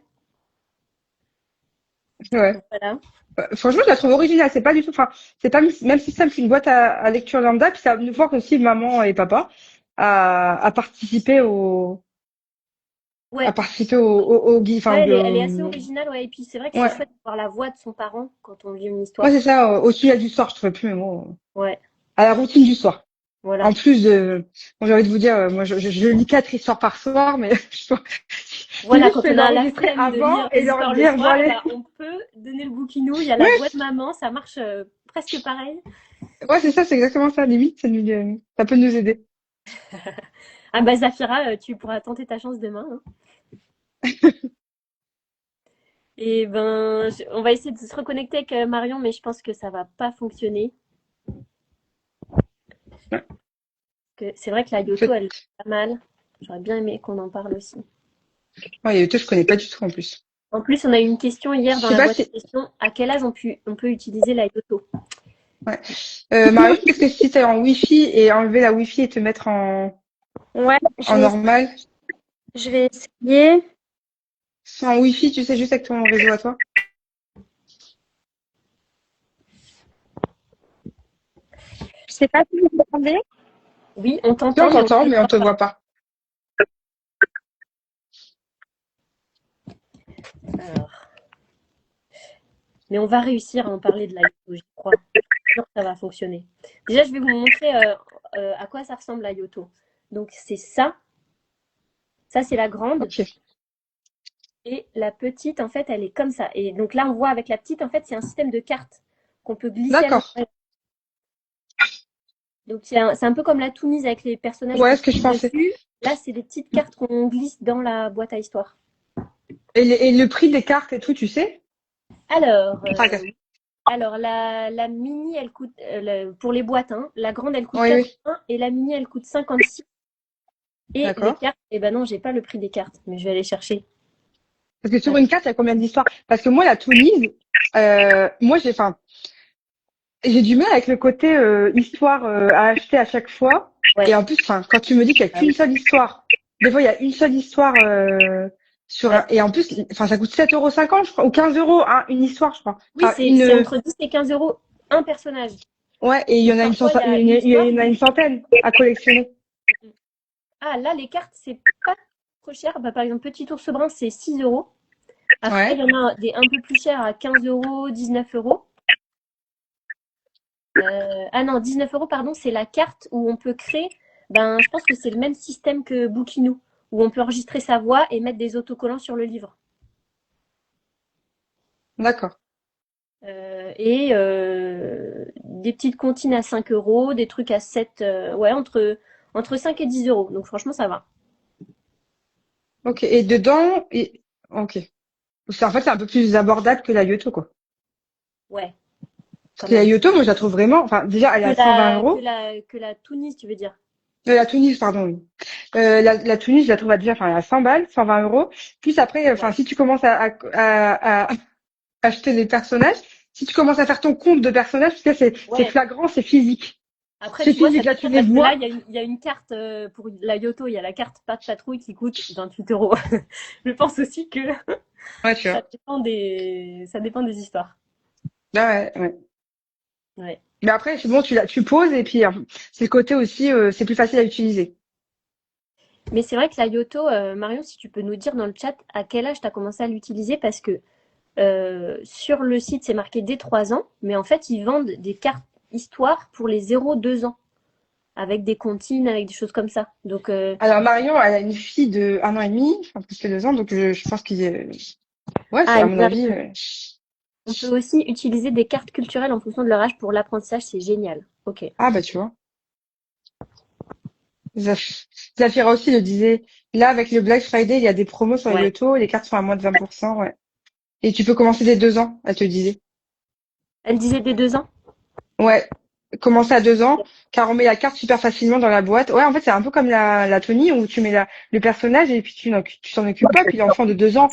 Ouais. Donc, voilà. Franchement, je la trouve originale. C'est pas du tout, enfin, c'est pas même système qu'une boîte à lecture lambda. Puis ça va nous voir aussi maman et papa à participer Ouais, enfin, ouais, elle est assez originale, ouais. Et puis, c'est vrai que c'est ouais, chouette de voir la voix de son parent quand on lit une ouais, histoire. c'est ça, au sujet du soir, je trouvais plus mes mots, Ouais, à la routine du soir. En voilà. plus bon, j'ai envie de vous dire, moi, je lis 4 histoires par soir, mais Voilà, je quand peux on a la l'enregistrer flemme de avant lire et des leur histoires le dire, bon, soir, allez. bah, on peut donner le bouquinou. Il y a la Ouais, voix de maman, ça marche presque pareil. ouais, c'est ça, c'est exactement ça. Limite, ça peut nous aider. Ah bah Zafira, tu pourras tenter ta chance demain, hein. Et ben, on va essayer de se reconnecter avec Marion, mais je pense que ça va pas fonctionner. Ouais. C'est vrai que la En Yoto, fait, elle est pas mal. J'aurais bien aimé qu'on en parle aussi. ouais, Yoto, je connais pas du tout en plus. En plus, on a eu une question Je hier dans sais la pas boîte à si, questions. À quel âge on peut utiliser la Yoto? ouais. Marion, qu'est-ce que si t'es en Wi-Fi et enlever la Wi-Fi et te mettre Ouais, en normal? je vais essayer. En Wi-Fi, tu sais, juste avec ton réseau à toi? Je sais pas si vous m'entendez. Oui, on Si, on t'entend, mais on t'entend, ne te mais on voit te pas. voit pas. Alors, mais on va réussir à en parler de la Yoto, j'y crois. Je suis sûre que ça va fonctionner. Déjà, je vais vous montrer à quoi ça ressemble la Yoto. Donc c'est ça. Ça, c'est la grande. Ok. Et la petite, en fait, elle est comme ça. Et donc là, on voit avec la petite, en fait, c'est un système de cartes qu'on peut glisser à D'accord. l'intérieur. Donc c'est un peu comme la Toonise avec les personnages qu'on Ouais, ce que je pose pensais. dessus. Là, c'est des petites cartes qu'on glisse dans la boîte à histoire. Et le prix des cartes et tout, tu sais? Alors, Enfin, la mini, elle coûte, pour les boîtes, hein, la grande, elle coûte oui, oui. 80 et la mini, elle coûte 56. Et les D'accord. cartes, eh ben non, j'ai pas le prix des cartes, mais je vais aller chercher. Parce que sur Ouais. une carte, il y a combien d'histoires? Parce que moi, la Toonise, moi, enfin, j'ai du mal avec le côté histoire à acheter à chaque fois. Et Ouais. en plus, enfin, quand tu me dis qu'il n'y a Ah qu'une oui. seule histoire, des fois il y a une seule histoire sur Ouais. un, et en plus, enfin, ça coûte 7,50 €, je crois, ou 15 € hein, une histoire, je crois. Oui, Enfin, c'est entre 10 et 15 euros un personnage. ouais, et il y Donc en a parfois, il y a une il histoire. y en a une centaine à collectionner. Ah, là, les cartes, c'est pas trop cher. Bah, par exemple, Petit Ours Brun, c'est 6 euros. Après, il Ouais. y en a des un peu plus chers à 15 euros, 19 euros. Ah non, 19 euros, pardon, c'est la carte où on peut créer. Ben, je pense que c'est le même système que Bookinou, où on peut enregistrer sa voix et mettre des autocollants sur le livre. D'accord. Et des petites comptines à 5 euros, des trucs à 7, ouais, entre 5 et 10 euros. Donc franchement, ça va. Ok. Et dedans, ok. En fait, c'est un peu plus abordable que la Yoto, quoi. Ouais, Parce quand que la même. Yoto, moi, je la trouve vraiment, enfin, déjà, elle est Que à 120 la, que euros. la, que la Tunis, tu veux dire. La Tunis, pardon, oui. La Tunis, je la trouve à déjà, enfin, à 100 balles, 120 €. Plus après, enfin, Ouais. si tu commences à acheter des personnages, si tu commences à faire ton compte de personnages, parce que c'est Ouais. flagrant, c'est physique. Après, C'est tu vois, ça physique, là, tu dépend les parce que là, vois. il y a une carte pour la Yoto, il y a la carte Pas de Patrouille qui coûte 28 euros. Je pense aussi que Ouais, tu vois. ça dépend des histoires. Ah ouais, ouais. Ouais. Mais après, c'est bon, tu poses, et puis, c'est le côté aussi, c'est plus facile à utiliser. Mais c'est vrai que la Yoto, Marion, si tu peux nous dire dans le chat à quel âge tu as commencé à l'utiliser, parce que sur le site, c'est marqué dès 3 ans, mais en fait, ils vendent des cartes histoire pour les 0-2 ans, avec des comptines, avec des choses comme ça. Donc, Alors, Marion, elle a une fille de 1 an et demi, enfin, plus que 2 ans, donc je pense qu'il est, ouais, c'est ah, à et mon avis, on peut aussi utiliser des cartes culturelles en fonction de leur âge pour l'apprentissage, c'est génial. Ok. ah, bah, tu vois. Zafira aussi le disait. Là, avec le Black Friday, il y a des promos sur les Ouais. lotos, les cartes sont à moins de 20%, ouais. Et tu peux commencer dès 2 ans, elle te disait. Elle disait des 2 ans? Ouais, commencer à 2 ans, car on met la carte super facilement dans la boîte. Ouais, en fait, c'est un peu comme la Tony, où tu mets le personnage et puis tu t'en occupes pas. Puis l'enfant de 2 ans,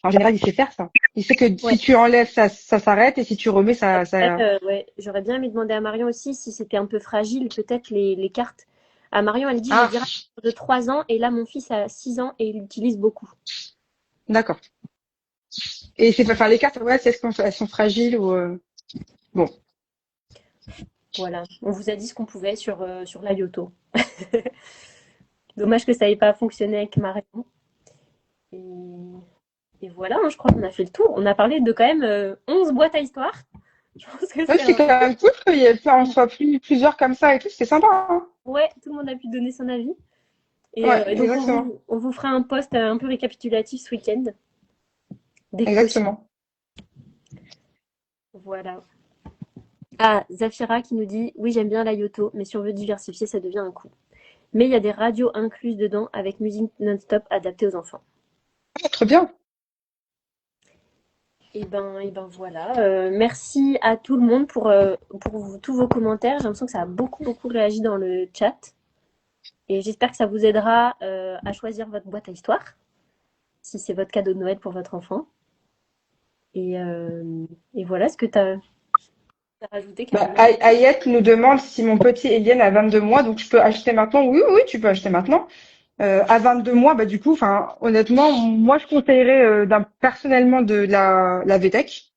en général, il sait faire ça. Il sait que Ouais. si tu enlèves, ça s'arrête, et si tu remets, Après, ça... ouais, j'aurais bien aimé demander à Marion aussi si c'était un peu fragile, peut-être les cartes. À Marion, elle dit, je Ah, dirais de 3 ans, et là, mon fils a 6 ans et il l'utilise beaucoup. d'accord. Et c'est pas, enfin, les cartes, ouais, c'est est-ce qu'elles sont fragiles ou, bon. Voilà, on vous a dit ce qu'on pouvait sur la Yoto. Dommage que ça n'ait pas fonctionné avec Marion. Et voilà, hein, je crois qu'on a fait le tour. On a parlé de quand même 11 boîtes à histoire. Je pense que Ouais, c'est c'est un... quand même cool qu'il y ait, on soit plusieurs comme ça et tout, c'est sympa, hein. Ouais, tout le monde a pu donner son avis. Ouais, Et donc, exactement. on vous fera un post un peu récapitulatif ce week-end, dès que possible. Exactement. Voilà. Ah, Zafira qui nous dit, oui, j'aime bien la Yoto, mais si on veut diversifier, ça devient un coup. Mais il y a des radios incluses dedans avec musique non-stop adaptée aux enfants. Ah, trop bien. Et ben voilà. Merci à tout le monde pour tous vos commentaires. J'ai l'impression que ça a beaucoup, beaucoup réagi dans le chat. Et j'espère que ça vous aidera à choisir votre boîte à histoire, si c'est votre cadeau de Noël pour votre enfant. Et, euh, et voilà, ce que tu as rajouté, Bah, Carolina. Ayette nous demande si mon petit Eliane a 22 mois, donc je peux acheter maintenant. Oui, oui, tu peux acheter maintenant. À 22 mois, bah du coup, enfin, honnêtement, moi je conseillerais personnellement de la VTech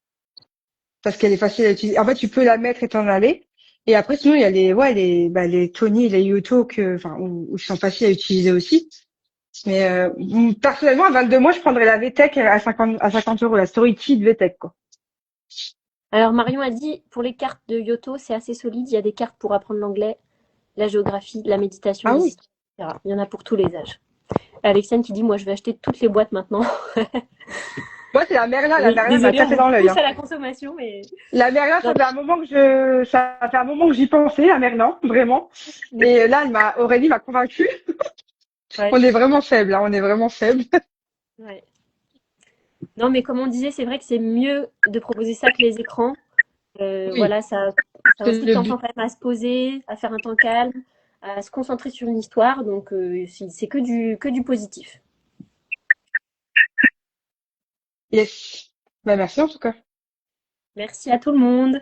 parce qu'elle est facile à utiliser. En fait, tu peux la mettre et t'en aller. Et après, sinon, il y a les Tony et les Yuto enfin, où ils sont faciles à utiliser aussi. Mais personnellement, à 22 mois, je prendrais la VTech à 50 euros, la Story Kid VTech, quoi. Alors Marion a dit, pour les cartes de Yoto, c'est assez solide. Il y a des cartes pour apprendre l'anglais, la géographie, la méditation, Ah les oui. histoires. etc. Il y en a pour tous les âges. Alexiane qui dit, moi, je vais acheter toutes les boîtes maintenant. Moi, c'est la Merlin. La Oui, Merlin m'a désolée, tapé on dans l'œil. pousse à la consommation, mais... La Merlin, ça fait un moment ça fait un moment que j'y pensais, la Merlin, vraiment. Et là, Aurélie m'a convaincue. Ouais. On est vraiment faible, hein, on est vraiment faible. Ouais. Non, mais comme on disait, c'est vrai que c'est mieux de proposer ça que les écrans. Oui, Voilà, ça c'est incite le l'enfant but. quand même à se poser, à faire un temps calme, à se concentrer sur une histoire. Donc, c'est que du positif. Yes. Bah, merci en tout cas. Merci à tout le monde.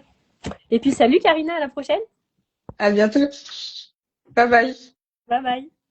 Et puis, salut Karina, à la prochaine. À bientôt. Bye bye. Bye bye.